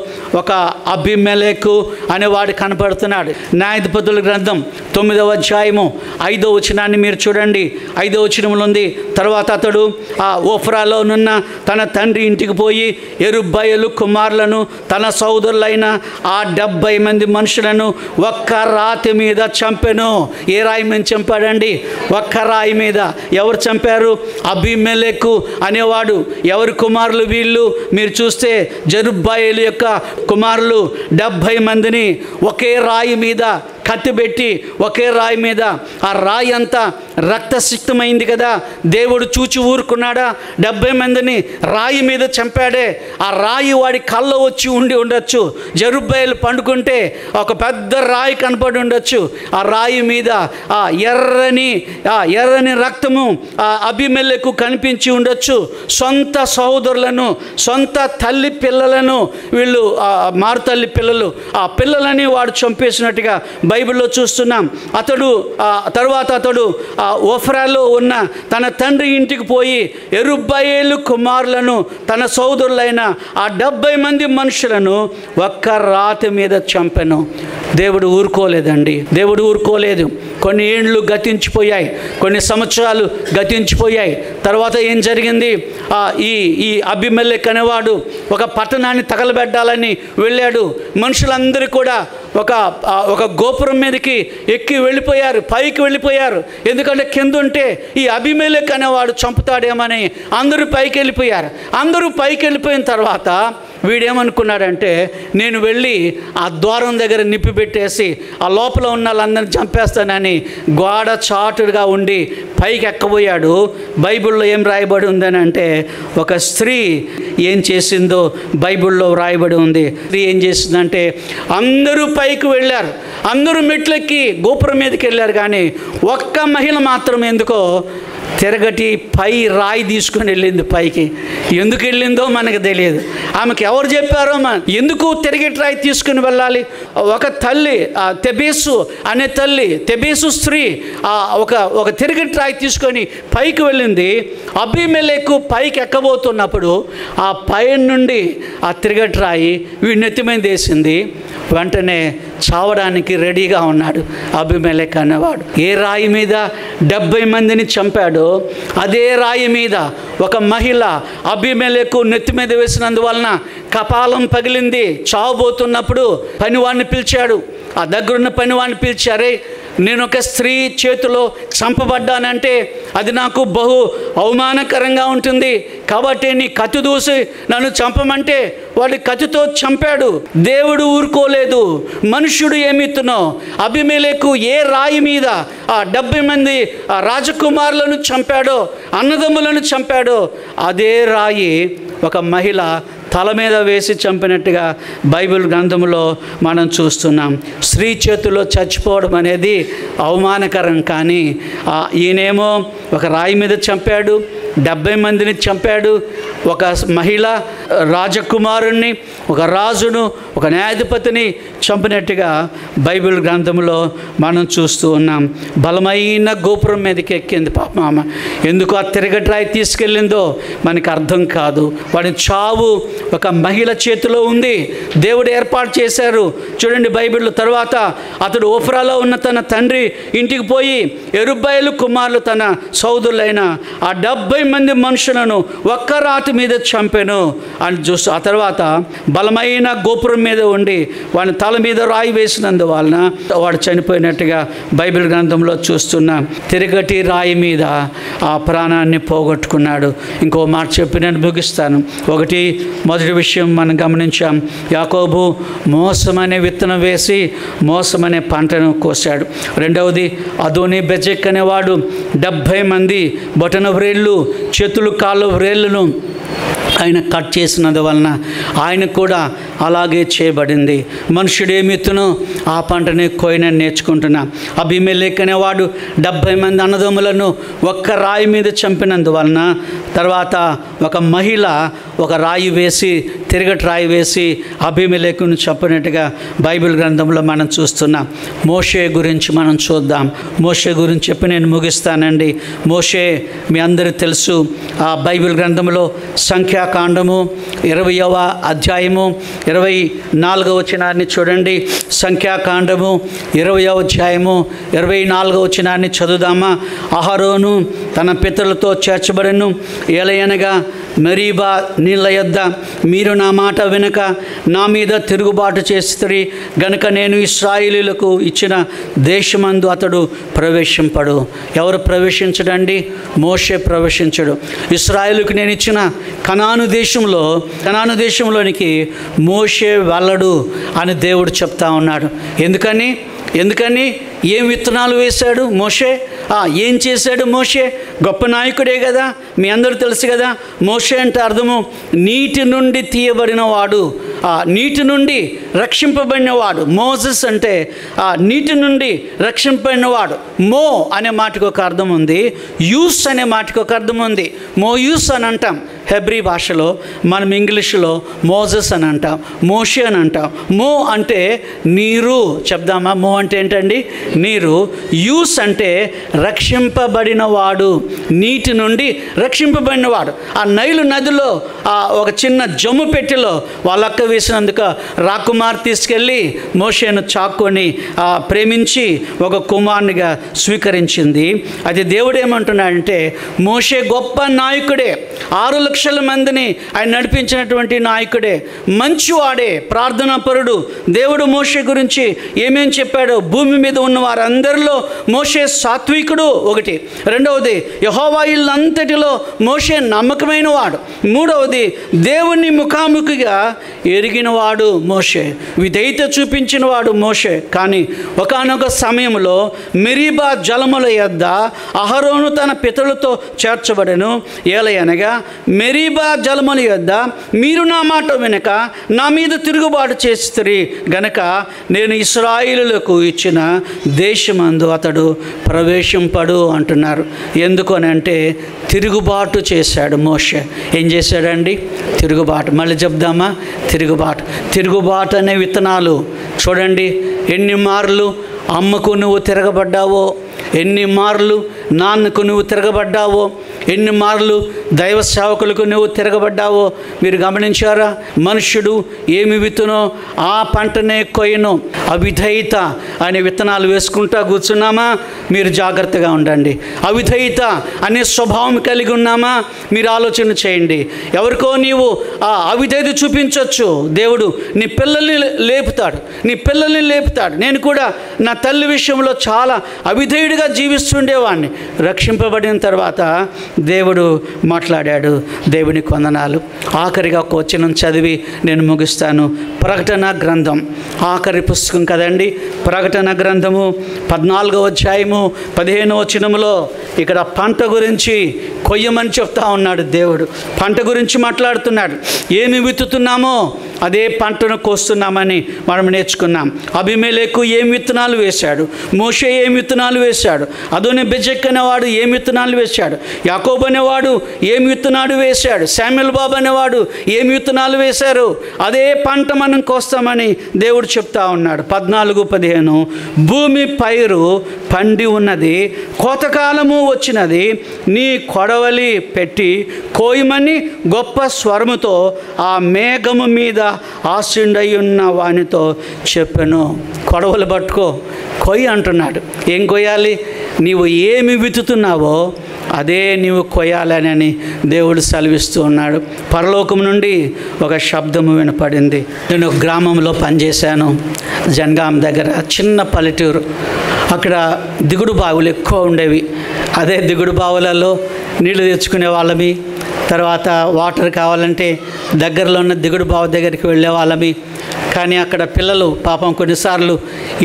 ఒక అబీమెలెకు అనేవాడు కనపడుతున్నాడు. న్యాయాధిపతుల గ్రంథం 9వ అధ్యాయము 5వ వచనాన్ని మీరు చూడండి. 5వ వచనంలో ఉంది, తర్వాత అతడు ఆ ఓఫ్రాలోనున్న తన తండ్రి ఇంటికి పోయి యెరుబ్బయలు కుమారులను తన సోదరులైన ఆ 70 మంది మనుషులను ఒక్క రాతి మీద చంపెను. ఏ రాయి మీద చంపాడండి? ఒక్క రాయి మీద. ఎవరు చంపారు? అబీమెలెకు అనేవాడు. ఎవరి కుమారులు వీళ్ళు? మీరు చూస్తే యెరుబ్బయలు యొక్క కుమారులు 70 మందిని ఒకే రాయి మీద కత్తిపెట్టి, ఒకే రాయి మీద. ఆ రాయి అంతా రక్తసిక్తమైంది కదా. దేవుడు చూచి ఊరుకున్నాడా? 70 మందిని రాయి మీద చంపాడే. ఆ రాయి వాడి కళ్ళ వచ్చి ఉండి ఉండొచ్చు. యెరుబ్బయలు పండుకుంటే ఒక పెద్ద రాయి కనపడి ఉండొచ్చు. ఆ రాయి మీద ఆ ఎర్రని రక్తము ఆ అబీమెలెకు కనిపించి ఉండొచ్చు. సొంత సహోదరులను, సొంత తల్లి పిల్లలను, వీళ్ళు మారుతల్లి పిల్లలు, ఆ పిల్లలని వాడు చంపేసినట్టుగా బైబిల్లో చూస్తున్నాం. తర్వాత అతడు ఓఫ్రాలో ఉన్న తన తండ్రి ఇంటికి పోయి యెరుబ్బయలు కుమారులను తన సోదరులైన ఆ 70 మంది మనుషులను ఒక్క రాతి మీద చంపెను. దేవుడు ఊరుకోలేదండి. దేవుడు ఊరుకోలేదు. కొన్ని ఏండ్లు గతించిపోయాయి, కొన్ని సంవత్సరాలు గతించిపోయాయి. తర్వాత ఏం జరిగింది? ఈ అబీమెలెకు అనేవాడు ఒక పట్టణాన్ని తగలబెట్టాలని వెళ్ళాడు. మనుషులందరూ కూడా ఒక గోపురం మీదకి ఎక్కి వెళ్ళిపోయారు, పైకి వెళ్ళిపోయారు. ఎందుకంటే కింద ఉంటే ఈ అబీమెలెకు అనేవాడు చంపుతాడేమని అందరూ పైకి వెళ్ళిపోయారు. అందరూ పైకి వెళ్ళిపోయిన తర్వాత వీడేమనుకున్నాడంటే నేను వెళ్ళి ఆ ద్వారం దగ్గర నిప్పి పెట్టేసి ఆ లోపల ఉన్న వాళ్ళందరినీ చంపేస్తానని గోడ చాటుగా ఉండి పైకి ఎక్కబోయాడు. బైబిల్లో ఏం రాయబడి ఉందని అంటే ఒక స్త్రీ ఏం చేసిందో బైబిల్లో రాయబడి ఉంది. స్త్రీ ఏం చేసిందంటే అందరూ పైకి వెళ్ళారు, అందరూ మెట్లెక్కి గోపురం మీదకి వెళ్ళారు. కానీ ఒక్క మహిళ మాత్రం ఎందుకో తిరగటి పై రాయి తీసుకొని వెళ్ళింది పైకి. ఎందుకు వెళ్ళిందో మనకు తెలియదు. ఆమెకు ఎవరు చెప్పారో ఎందుకు తిరగటి రాయి తీసుకుని వెళ్ళాలి? ఒక తల్లి తెబేసు అనే తల్లి, తెబేసు స్త్రీ ఒక తిరగటి రాయి తీసుకొని పైకి వెళ్ళింది. అబీమెలెకు పైకి ఎక్కబోతున్నప్పుడు ఆ పై నుండి ఆ తిరగటి రాయి వీడి నెత్తి మీద వేసింది. వెంటనే చావడానికి రెడీగా ఉన్నాడు అబీమెలెకు అనేవాడు. ఏ రాయి మీద 70 మందిని చంపాడో అదే రాయి మీద ఒక మహిళ అబీమెలెకు నెత్తి మీద వేసినందువలన కపాలం పగిలింది. చావబోతున్నప్పుడు పనివాడిని పిలిచాడు. ఆ దగ్గరున్న పనివాడిని పిలిచారే, నేను ఒక స్త్రీ చేతిలో చంపబడ్డానంటే అది నాకు బహు అవమానకరంగా ఉంటుంది. కాబట్టి నీ కత్తి దూసి నన్ను చంపమంటే వాడి కత్తితో చంపాడు. దేవుడు ఊరుకోలేదు. మనుష్యుడు ఏమిత్తునో అబీమెలెకు ఏ రాయి మీద ఆ 70 మంది రాజకుమారులను చంపాడో, అన్నదమ్ములను చంపాడో అదే రాయి ఒక మహిళ తల మీద వేసి చంపినట్టుగా బైబిల్ గ్రంథంలో మనం చూస్తున్నాం. స్త్రీ చేతిలో చచ్చిపోవడం అనేది అవమానకరం. కానీ ఈయనేమో ఒక రాయి మీద చంపాడు, 70 మందిని చంపాడు. ఒక మహిళ రాజకుమారుణ్ణి, ఒక రాజును, ఒక న్యాయాధిపతిని చంపినట్టుగా బైబిల్ గ్రంథంలో మనం చూస్తూ ఉన్నాం. బలమైన గోపురం మీదకి ఎక్కింది పాపం ఆమె. ఎందుకు ఆ తిరగట్రాయి తీసుకెళ్ళిందో మనకు అర్థం కాదు. వాడి చావు ఒక మహిళ చేతిలో ఉంది. దేవుడు ఏర్పాటు చేశారు. చూడండి బైబిల్లో. తర్వాత అతడు ఓఫ్రాలో ఉన్న తన తండ్రి ఇంటికి పోయి యెరుబ్బయలు కుమారులు తన సోదరులైన ఆ 70 మంది మనుషులను ఒక్క రాతి మీద చంపెను అని చూస్తూ, ఆ తర్వాత బలమైన గోపురం మీద ఉండి వాని తల మీద రాయి వేసినందువలన వాడు చనిపోయినట్టుగా బైబిల్ గ్రంథంలో చూస్తున్నాం. తిరగటి రాయి మీద ఆ ప్రాణాన్ని పోగొట్టుకున్నాడు. ఇంకో మాట చెప్పి నేను ముగిస్తాను. మొదటి విషయం మనం గమనించాం. యాకోబు మోసమనే విత్తనం వేసి మోసమనే పంటను కోసాడు. రెండవది, అదోని బెజెక్ అనేవాడు 70 మంది బొటన వ్రేళ్ళు, చేతులు కాళ్ళు వ్రేళ్ళను ఆయన కట్ చేసినందువలన ఆయన కూడా అలాగే చేయబడింది. మనుషుడు ఏమిత్తునో ఆ పంటని కోయనని నేర్చుకుంటున్నా. అబీమెలెకు అనేవాడు 70 మంది అన్నదమ్ములను ఒక్క రాయి మీద చంపినందువలన తర్వాత ఒక మహిళ ఒక రాయి వేసి, తిరగటి రాయి వేసి అబీమెలెకును చంపినట్టుగా బైబిల్ గ్రంథంలో మనం చూస్తున్నాం. మోషే గురించి మనం చూద్దాం. మోషే గురించి చెప్పి నేను ముగిస్తానండి. మోషే మీ అందరికీ తెలుసు. ఆ బైబిల్ గ్రంథంలో సంఖ్యాకాండము 20వ అధ్యాయము 24వ వచనాన్ని చూడండి. సంఖ్యాకాండము 20వ అధ్యాయము 24వ వచనాన్ని చదువుదామా? అహరోను తన పితరులతో చేర్చబడెను. ఏలయనగా మెరీబా నీళ్ళ యొద్ద మీరు నా మాట వినక నా మీద తిరుగుబాటు చేస్తురి గనుక నేను ఇశ్రాయేలీయులకు ఇచ్చిన దేశమందు అతడు ప్రవేశింపడు. ఎవరు ప్రవేశించడండి? మోషే ప్రవేశించడు. ఇశ్రాయేలుకు నేను ఇచ్చిన కనాను దేశంలోనికి మోషే వెళ్ళడు అని దేవుడు చెప్తా ఉన్నాడు. ఎందుకని ఏం విత్తనాలు వేశాడు మోషే? ఏం చేశాడు మోషే? గొప్ప నాయకుడే కదా, మీ అందరూ తెలుసు కదా. మోషే అంటే అర్థము నీటి నుండి తీయబడిన వాడు, నీటి నుండి రక్షింపబడినవాడు. మోసెస్ అంటే నీటి నుండి రక్షింపబడినవాడు. మో అనే మాటకు ఒక అర్థం ఉంది, యూస్ అనే మాటకు ఒక అర్థం ఉంది. మోయూస్ అని అంటాం హెబ్రీ భాషలో, మనం ఇంగ్లీష్లో మోజెస్ అని అంటాం, మోషే అని అంటాం. మో అంటే నీరు. చెప్దామా? మో అంటే ఏంటండి? నీరు. యూస్ అంటే రక్షింపబడినవాడు, నీటి నుండి రక్షింపబడినవాడు. ఆ నైలు నదిలో ఒక చిన్న జమ్ము పెట్టెలో వాళ్ళక్క వేసినందుకు రాకుమార్ తీసుకెళ్ళి మోషేను చాక్కొని ప్రేమించి ఒక కుమారునిగా స్వీకరించింది. అది దేవుడు ఏమంటున్నాడంటే, మోషే గొప్ప నాయకుడే, 6 లక్షల మందిని ఆయన నడిపించినటువంటి నాయకుడే, మంచివాడే, ప్రార్థనాపరుడు. దేవుడు మోషే గురించి ఏమేం చెప్పాడో, భూమి మీద ఉన్న వారందరిలో మోషే సాత్వికుడు ఒకటి. రెండవది, యెహోవా ఇల్లంతటిలో మోషే నమ్మకమైన వాడు. మూడవది, దేవుని ముఖాముఖిగా ఎరిగినవాడు మోషే, విధేయత చూపించిన వాడు మోషే. కానీ ఒకానొక సమయంలో మెరీబా జలముల యొద్ద అహరోను తన పితరులతో చేర్చబడెను. ఏలయనగా మెరీబా జలముల యొద్ద మీరు నా మాట వినక నా మీద తిరుగుబాటు చేస్తురి గనక నేను ఇశ్రాయేలులకు ఇచ్చిన దేశమందు అతడు ప్రవేశింపడు అంటున్నారు. ఎందుకు అని అంటే తిరుగుబాటు చేశాడు మోషే. ఏం చేశాడండి? తిరుగుబాటు. మళ్ళీ చెప్దామా? తిరుగుబాటు అనే విత్తనాలు చూడండి. ఎన్ని మార్లు అమ్మకు నువ్వు తిరగబడ్డావో, ఎన్ని మార్లు నాన్నకు నువ్వు తిరగబడ్డావో, ఎన్ని మార్లు దైవ సేవకులకు నువ్వు తిరగబడ్డావో మీరు గమనించారా? మనుష్యుడు ఏమి విత్తునో ఆ పంటనే కొయ్యను. అవిధేయత అనే విత్తనాలు వేసుకుంటా కూర్చున్నామా? మీరు జాగ్రత్తగా ఉండండి. అవిధేయత అనే స్వభావం కలిగి ఉన్నామా? మీరు ఆలోచన చేయండి. ఎవరికో నీవు అవిధేయత చూపించవచ్చు, దేవుడు నీ పిల్లల్ని లేపుతాడు. నేను కూడా నా తల్లి విషయంలో చాలా అవిధేయుడిగా జీవిస్తుండేవాడిని. రక్షింపబడిన తర్వాత దేవుడు మాట్లాడాడు. దేవునికి వందనాలు. ఆఖరిగా ఒక వచనం చదివి నేను ముగిస్తాను. ప్రకటన గ్రంథం ఆఖరి పుస్తకం కదండి. ప్రకటన గ్రంథము 14వ అధ్యాయము 15వ వచనములో ఇక్కడ పంట గురించి కొయ్యమని చెప్తా ఉన్నాడు దేవుడు. పంట గురించి మాట్లాడుతున్నాడు. ఏమి విత్తుతున్నామో అదే పంటను కోస్తున్నామని మనం నేర్చుకున్నాం. అబీమెలెకు ఏం విత్తనాలు వేశాడు, మోషే ఏం విత్తనాలు వేశాడు, అదోనీబెజెక్ అనేవాడు ఏం విత్తనాలు వేశాడు, యాకోబు అనేవాడు ఏం విత్తనాలు వేశాడు, శామ్యూల్ బాబు అనేవాడు ఏం విత్తనాలు వేశారు. అదే పంట మనం కోస్తామని దేవుడు చెప్తా ఉన్నాడు. 14:15 భూమి పైరు పండి ఉన్నది, కోతకాలము వచ్చినది, నీ కొడవలి పెట్టి కోయమని గొప్ప స్వరముతో ఆ మేఘము మీద ఆశీనుడయ్యున్న వానితో చెప్పెను. కొడవలు పట్టుకో, కొయ్యి అంటున్నాడు. ఏం కొయ్యాలి? నీవు ఏమి విత్తుతున్నావో అదే నీవు కొయ్యాలని దేవుడు సెలవిస్తూ ఉన్నాడు. పరలోకం నుండి ఒక శబ్దము వినపడింది. నేను ఒక గ్రామంలో పనిచేశాను, జనగాం దగ్గర, చిన్న పల్లెటూరు. అక్కడ దిగుడు బావులు ఎక్కువ ఉండేవి. అదే దిగుడు బావులలో నీళ్లు తెచ్చుకునే వాళ్ళమి. తర్వాత వాటర్ కావాలంటే దగ్గరలో ఉన్న దిగుడు బావి దగ్గరికి వెళ్ళే వాళ్ళమి. కానీ అక్కడ పిల్లలు పాపం కొన్నిసార్లు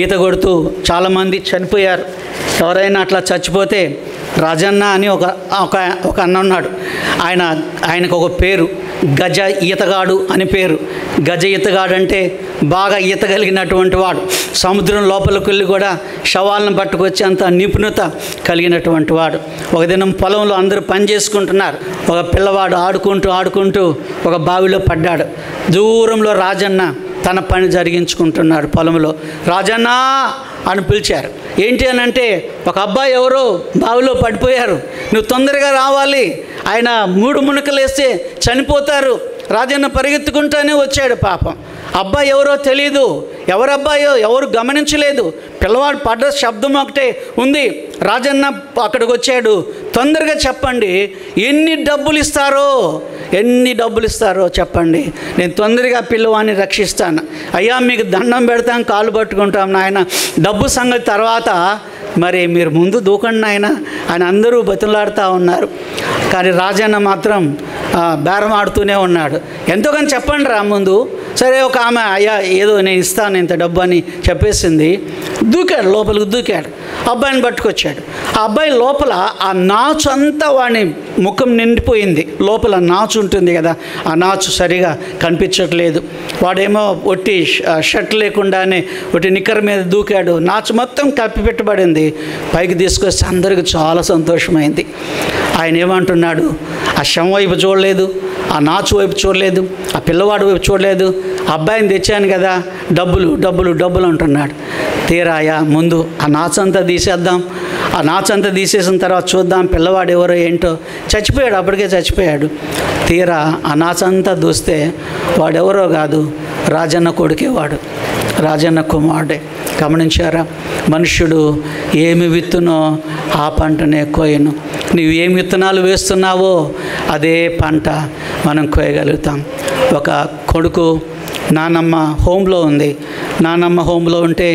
ఈత కొడుతూ చాలామంది చనిపోయారు. ఎవరైనా అట్లా చచ్చిపోతే రాజన్న అని ఒక అన్న ఉన్నాడు. ఆయనకు ఒక పేరు, గజ ఈతగాడు అని పేరు. గజ ఈతగాడు అంటే బాగా ఈతగలిగినటువంటి వాడు. సముద్రం లోపలికి వెళ్ళి కూడా శవాలను పట్టుకొచ్చి అంత నిపుణత కలిగినటువంటి వాడు. ఒక దినం పొలంలో అందరూ పని చేసుకుంటున్నారు. ఒక పిల్లవాడు ఆడుకుంటూ ఒక బావిలో పడ్డాడు. దూరంలో రాజన్న తన పని జరిగించుకుంటున్నాడు పొలంలో. రాజన్న అని పిలిచారు. ఏంటి అని అంటే, ఒక అబ్బాయి ఎవరో బావిలో పడిపోయారు, నువ్వు తొందరగా రావాలి, ఆయన 3 మునకలు వేస్తే చనిపోతారు. రాజన్న పరిగెత్తుకుంటూనే వచ్చాడు. పాపం అబ్బాయి ఎవరో తెలియదు, ఎవరబ్బాయో ఎవరు గమనించలేదు. పిల్లవాడు పడ్డ శబ్దం ఒకటే ఉంది. రాజన్న అక్కడికి వచ్చాడు. తొందరగా చెప్పండి, ఎన్ని డబ్బులు ఇస్తారో చెప్పండి, నేను తొందరగా పిల్లవాడిని రక్షిస్తాను. అయ్యా మీకు దండం పెడతాం, కాళ్ళు పట్టుకుంటాం నాయన, డబ్బు సంగతి తర్వాత, మరి మీరు ముందు దూకండి నాయన అని అందరూ బతిలాడుతూ ఉన్నారు. కానీ రాజన్న మాత్రం బేరం ఆడుతూనే ఉన్నాడు. ఎంతోగాని చెప్పండి రా ముందు. సరే, ఒక ఆమె అయ్యా ఏదో నేను ఇస్తాను ఇంత డబ్బు అని చెప్పేసింది. దూకాడు, లోపలికి దూకాడు. అబ్బాయిని పట్టుకొచ్చాడు. ఆ అబ్బాయి లోపల ఆ నాచు అంతా వాడిని ముఖం నిండిపోయింది. లోపల నాచు ఉంటుంది కదా, ఆ నాచు సరిగా కనిపించట్లేదు. వాడేమో ఒట్టి షర్ట్ లేకుండానే ఒట్టి నిక్కర్ మీద దూకాడు. నాచు మొత్తం కప్పి పెట్టబడింది. పైకి తీసుకొస్తే అందరికీ చాలా సంతోషమైంది. ఆయన ఏమంటున్నాడు, ఆ శవం వైపు చూడలేదు, ఆ నాచు వైపు చూడలేదు, ఆ పిల్లవాడి వైపు చూడలేదు. అబ్బాయిని తెచ్చాను కదా, డబ్బులు అంటున్నాడు. తీరాయా ముందు ఆ నాచంతా తీసేద్దాం, ఆ నాచంతా తీసేసిన తర్వాత చూద్దాం పిల్లవాడు ఎవరో ఏంటో. చచ్చిపోయాడు, అప్పటికే చచ్చిపోయాడు. తీరా ఆ నాచంతా దూస్తే వాడెవరో కాదు, రాజన్న కొడుకే వాడు, రాజన్న కుమారుడే. గమనించారా? మనుష్యుడు ఏమి విత్తునో ఆ పంటనే కోయను. నీవు ఏమి విత్తనాలు వేస్తున్నావో అదే పంట మనం కోయగలుగుతాం. ఒక కొడుకు నానమ్మ హోంలో ఉంది. నానమ్మ హోంలో ఉంటే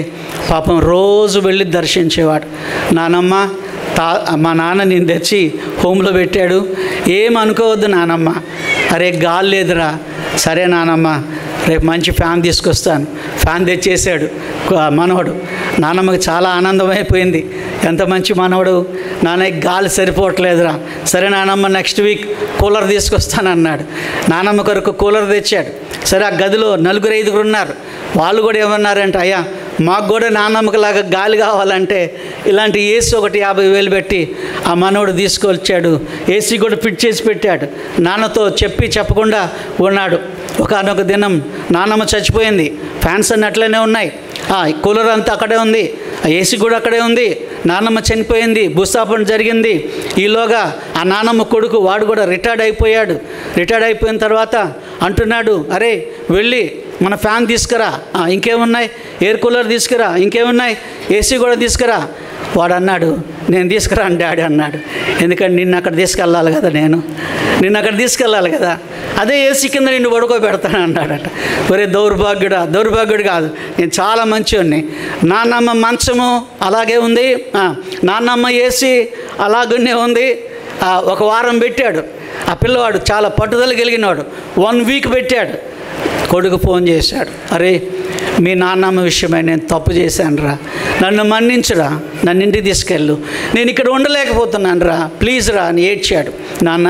పాపం రోజు వెళ్ళి దర్శించేవాడు. నానమ్మ మా నాన్న నేను తెచ్చి హోంలో పెట్టాడు, ఏమనుకోవద్దు నానమ్మ. అరే గాలి లేదురా, సరే నానమ్మ రేపు మంచి ఫ్యాన్ తీసుకొస్తాను. ఫ్యాన్ తెచ్చేసాడు మనవడు. నానమ్మకి చాలా ఆనందమైపోయింది. ఎంత మంచి మనవడు, నాన్నకి గాలి సరిపోవట్లేదురా. సరే నానమ్మ నెక్స్ట్ వీక్ కూలర్ తీసుకొస్తానన్నాడు. నానమ్మ కొరకు కూలర్ తెచ్చాడు. సరే ఆ గదిలో 4-5 ఉన్నారు. వాళ్ళు కూడా ఏమన్నారంటే, అయ్యా మాకు కూడా నానమ్మకలాగా గాలి కావాలంటే ఇలాంటి ఏసీ ఒకటి 50,000 పెట్టి ఆ మనవడు తీసుకొచ్చాడు. ఏసీ కూడా ఫిట్ చేసి పెట్టాడు. నాన్నతో చెప్పకుండా ఉన్నాడు. ఒకనొక దినం నాన్నమ్మ చచ్చిపోయింది. ఫ్యాన్స్ అన్నీ అట్లనే ఉన్నాయి, కూలర్ అంతా అక్కడే ఉంది, ఏసీ కూడా అక్కడే ఉంది. నాన్నమ్మ చనిపోయింది, భూస్థాపన జరిగింది. ఈలోగా ఆ నాన్నమ్మ కొడుకు వాడు కూడా రిటైర్డ్ అయిపోయాడు. రిటైర్డ్ అయిపోయిన తర్వాత అంటున్నాడు, అరే వెళ్ళి మన ఫ్యాన్ తీసుకురా, ఇంకేమున్నాయి, ఎయిర్ కూలర్ తీసుకురా, ఇంకేమున్నాయి, ఏసీ కూడా తీసుకురా. వాడు అన్నాడు, నేను తీసుకురాను డాడీ అన్నాడు. ఎందుకంటే నిన్ను అక్కడ తీసుకెళ్ళాలి కదా, నిన్ను అక్కడ తీసుకెళ్ళాలి కదా, అదే ఏసీ కింద నిన్ను పడుకోబెడతాను అన్నాడట. ఒరే దౌర్భాగ్యుడు కాదు, నేను చాలా మంచివాడిని. నాన్నమ్మ మంచము అలాగే ఉంది, నాన్నమ్మ ఏసీ అలాగనే ఉంది. ఒక వారం పెట్టాడు. ఆ పిల్లవాడు చాలా పట్టుదల కలిగినాడు. 1 వీక్ పెట్టాడు. కొడుకు ఫోన్ చేశాడు, అరే మీ నాన్నమ్మ విషయమై నేను తప్పు చేశానురా, నన్ను మన్నించురా, నన్ను ఇంటికి తీసుకెళ్ళు, నేను ఇక్కడ ఉండలేకపోతున్నాను రా, ప్లీజ్ రా అని ఏడ్చాడు. నాన్న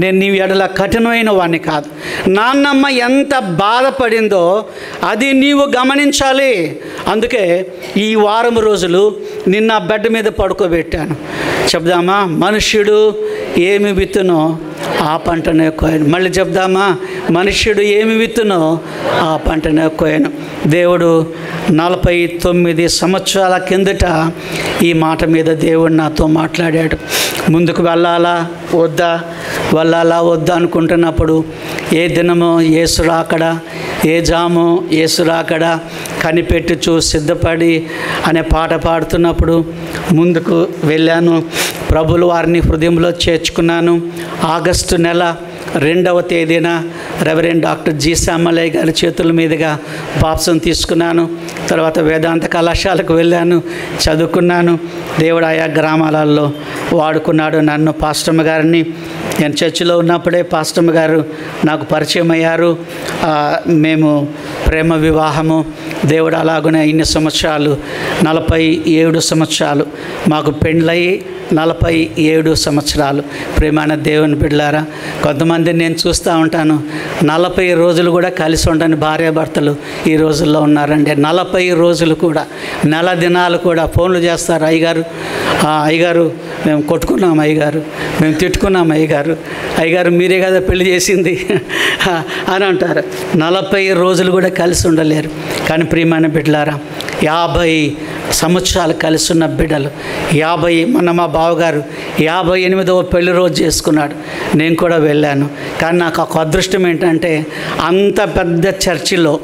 నేను నీ ఎడల కఠినమైన వాడిని కాదు. నాన్నమ్మ ఎంత బాధపడిందో అది నీవు గమనించాలి. అందుకే ఈ వారం రోజులు నిన్న బెడ్ మీద పడుకోబెట్టాను. చెప్దామా, మనుష్యుడు ఏమి విత్తునో ఆ పంటనే కోయను. మళ్ళీ చెప్దామా, మనుష్యుడు ఏమి విత్తునో ఆ పంటనే కోయను. దేవుడు 49 సంవత్సరాల కిందట ఈ మాట మీద దేవుడు నాతో మాట్లాడాడు. ముందుకు వెళ్ళాలా వద్దా అనుకుంటున్నప్పుడు ఏ దినమో యేసు రాకడా, ఏ జామో యేసు రాకడా, కనిపెట్టి చూసి సిద్ధపడి అనే పాట పాడుతున్నప్పుడు ముందుకు వెళ్ళాను. ప్రభువుల వారిని హృదయంలో చేర్చుకున్నాను. ఆగస్టు నెల 2వ తేదీన రెవరెండ్ డాక్టర్ జి శ్యామలయ్య గారి చేతుల మీదుగా బాప్సం తీసుకున్నాను. తర్వాత వేదాంత కళాశాలకు వెళ్ళాను, చదువుకున్నాను. దేవుడు ఆయా గ్రామాలలో వాడుకున్నాడు నన్ను. పాస్టమ్మ గారిని నేను చర్చిలో ఉన్నప్పుడే పాస్టమ్మ గారు నాకు పరిచయం అయ్యారు. మేము ప్రేమ వివాహము. దేవుడు అలాగునే ఇన్ని సంవత్సరాలు, 47 సంవత్సరాలు మాకు పెండ్లయ్యి 47 సంవత్సరాలు. ప్రేమైన దేవుని బిడ్డలారా, కొంతమందిని నేను చూస్తూ ఉంటాను 40 రోజులు కూడా కలిసి ఉండని భార్యాభర్తలు ఈ రోజుల్లో ఉన్నారండి. 40 రోజులు కూడా, నెల దినాలు కూడా ఫోన్లు చేస్తారు. అయ్యగారు మేము కొట్టుకున్నాం, అయ్యగారు మేము తిట్టుకున్నాం, అయ్యగారు మీరే కదా పెళ్లి చేసింది అని అంటారు. 40 రోజులు కూడా కలిసి ఉండలేరు. కానీ ప్రియమైన బిడ్డలారా, 50 సంవత్సరాలు కలిసి ఉన్న బిడ్డలు, మొన్న మా బావగారు 58వ పెళ్లి రోజు చేసుకున్నాడు. నేను కూడా వెళ్ళాను. కానీ నాకు ఒక అదృష్టం ఏంటంటే అంత పెద్ద చర్చిలో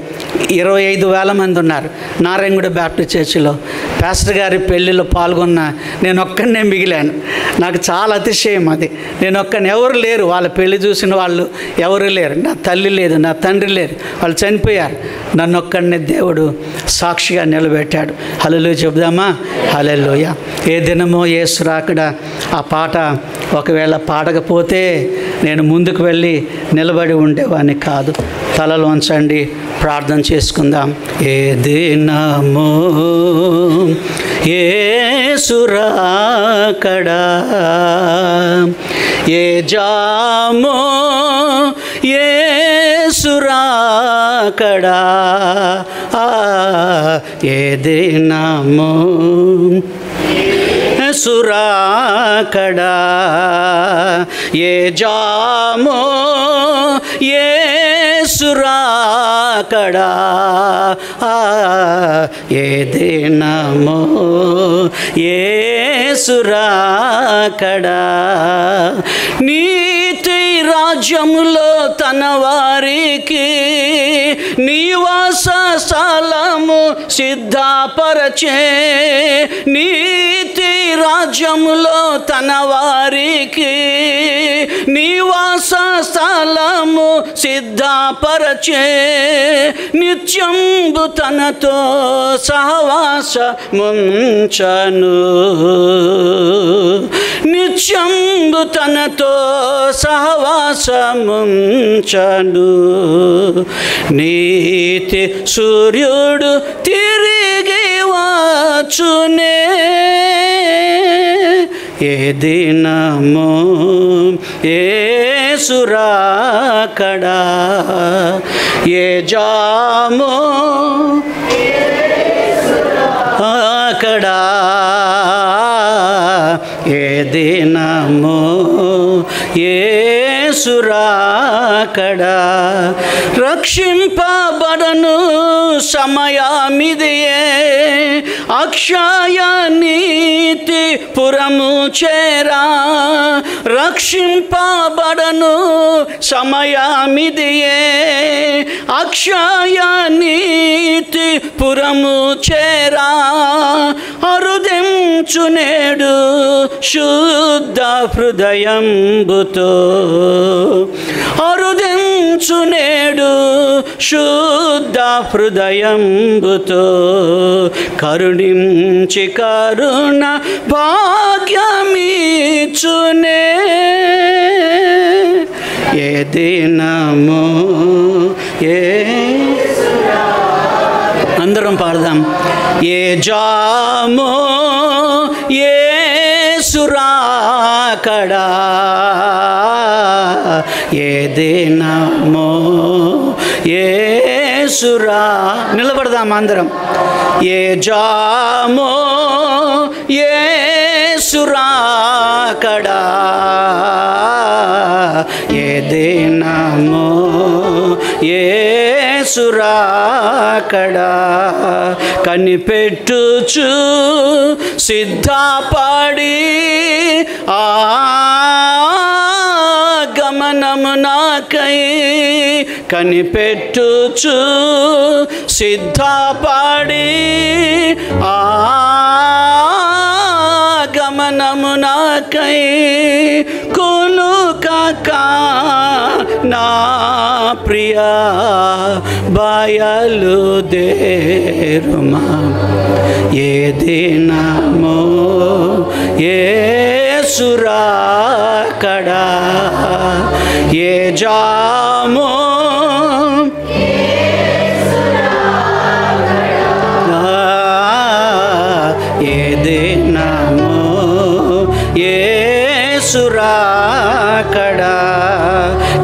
25,000 మంది ఉన్నారు. నారాయణగూడ బ్యాప్టిస్ట్ చర్చిలో పాస్టర్ గారి పెళ్ళిలో పాల్గొన్న నేను ఒక్కనే మిగిలాను. నాకు చాలా అతిశయం అది. నేను ఒక్కని, ఎవరు లేరు, వాళ్ళ పెళ్లి చూసిన వాళ్ళు ఎవరు లేరు. నా తల్లి లేదు, నా తండ్రి లేరు, వాళ్ళు చనిపోయారు. నన్ను ఒక్కడిని దేవుడు సాక్షిగా నిలబెట్టాడు. హల్లెలూయా చెబుదామా? హల్లెలూయా. ఏ దినమో యేసు రాకడా ఆ పాట ఒకవేళ పాడకపోతే నేను ముందుకు వెళ్ళి నిలబడి ఉండేవాడిని కాదు. తలలు వంచండి, ప్రార్థన చేసుకుందాం. ఏ దినమో యేసు రాకడా, ఏ జామో యేసు రాకడా, ఏ దినమో యేసు రాకడా, ఏ జామో యేసు రాకడా, ఏ దినమో యేసు రాకడా. నీతి రాజ్యములో తన వారికి నివాస స్థలము సిద్ధపరచే, నీతి రాజ్యములో తన వారికి నివాస స్థలము సిద్ధపరచే, నిత్యంబు తనతో సహవాసముంచను, నిత్యంబు తనతో సహవాసముంచను. నీతి సూర్యుడు తిరిగి వచ్చునే, ఏ దినమో యేసు రాకడా, ఏ జామో రాకడా, ఏ దినమో యేసు రాకడా. రక్షింపబడను సమయమిదియే, అక్షయ నీతి పురము చేరా, రక్షింపబడను సమయమిదియే, అక్షయ నీతి పురము చేరా, అరుదించు నేడు శుద్ధ హృదయంబుతో, అరుదించు నేడు శుద్ధ హృదయంబుతో, కరుణించి కరుణ భాగ్యమిచ్చునే, ఏ దినమో అందరం పాడదాం. ఏ జామో యేసురాకడా ఏ దినమో యేసురా నిలబడదాం అందరం. ఏ జామో యేసురాకడా ఏ దినమో యేసురాకడా కనిపెట్టుచు సిద్ధపడి గమనము నాకై కనిపెట్టుచు సిద్ధపడి గమనము నాకై కొనుకక నా ప్రియా బయలుదేరుమా ఏ దినమో యేసురాకడా ఏ జామో ఏ దినమో యేసురాకడా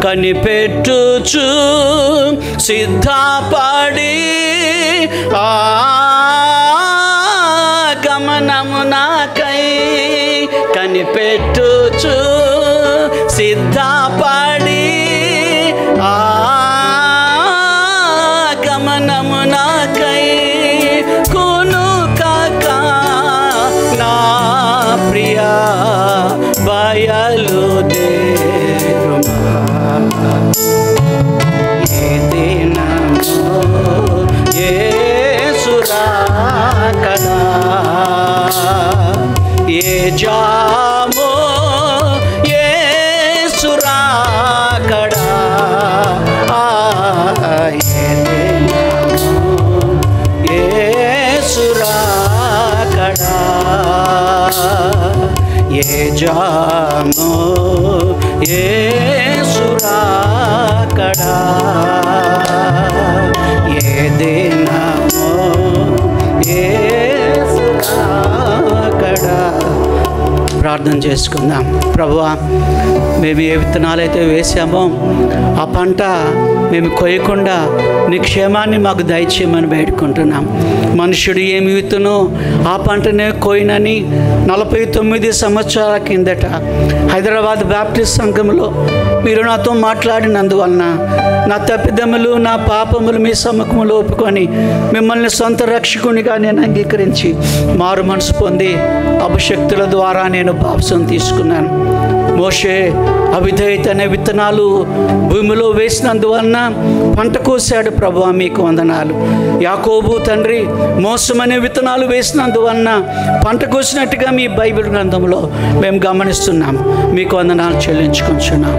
కనిపెట్టుచు సిద్ధపడి గమనము నాకై కనిపెట్టుచు సిద్ధపడి గమనము నాకై కొనుకక నా ప్రియా బయలుదేరుమా ఏ దినమో యేసురాకడా ఏ జామో యేసురాకడా ఏ దినమో యేసురాకడా ఏ జామో యేసురాకడా ఏ దినమో యేసురాకడా. ప్రార్థన చేసుకుందాం. ప్రభువా, మేము ఏ విత్తనాలైతే వేసామో ఆ పంట మేము కొయ్యకుండా నీ క్షేమాన్ని మాకు దయచేయమని వేడుకుంటున్నాం. మనుషుడు ఏమి విత్తునో ఆ పంటనే కోయినని 49 సంవత్సరాల కిందట హైదరాబాద్ బ్యాప్టిస్ట్ సంఘంలో మీరు నాతో మాట్లాడినందువలన నా తప్పిదములు నా పాపములు మీ సముఖంలో ఒప్పుకొని మిమ్మల్ని సొంత రక్షకునిగా నేను అంగీకరించి మారు మనసు పొంది అభిషక్తుల ద్వారా నేను బాప్సం తీసుకున్నాను. మోషే అవిధేయత అనే విత్తనాలు భూమిలో వేసినందువలన పంట కోసాడు. ప్రభువా, మీకు వందనాలు. యాకోబు తండ్రి మోసమనే విత్తనాలు వేసినందువలన పంట కోసినట్టుగా మీ బైబిల్ గ్రంథంలో మేము గమనిస్తున్నాం. మీకు వందనాలు చెల్లించుకుంటున్నాం.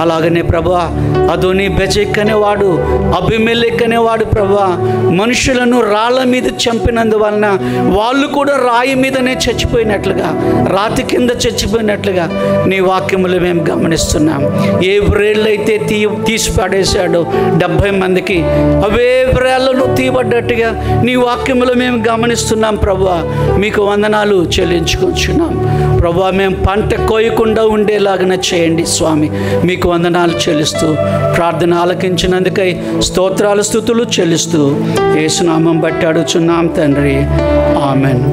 అలాగనే ప్రభువా, అదోని బెజెక్ అనేవాడు, అబిమెలెక్ అనేవాడు ప్రభువా మనుషులను రాళ్ళ మీద చంపినందువలన వాళ్ళు కూడా రాయి మీదనే చచ్చిపోయినట్లుగా, రాతి కింద చచ్చిపోయినట్లుగా నీ వాక్యములు మేము గమనిస్తున్నాం. ఏ వ్రేళ్ళైతే తీసి పడేశాడో 70 మందికి అవే వ్రేళ్ళను తీయబడ్డట్టుగా నీ వాక్యములు మేము గమనిస్తున్నాం. ప్రభువా, మీకు వందనాలు చెల్లించుకుంటున్నాం. ప్రభువా, మేము పంట కోయకుండా ఉండేలాగా చేయండి స్వామి. మీకు వందనాలు చెల్లిస్తూ ప్రార్థన ఆలకించినందుకై స్తోత్రాలు స్తుతులు చెల్లిస్తూ యేసు నామం బట్టి అడుగుచున్నాం తండ్రి. ఆమెన్.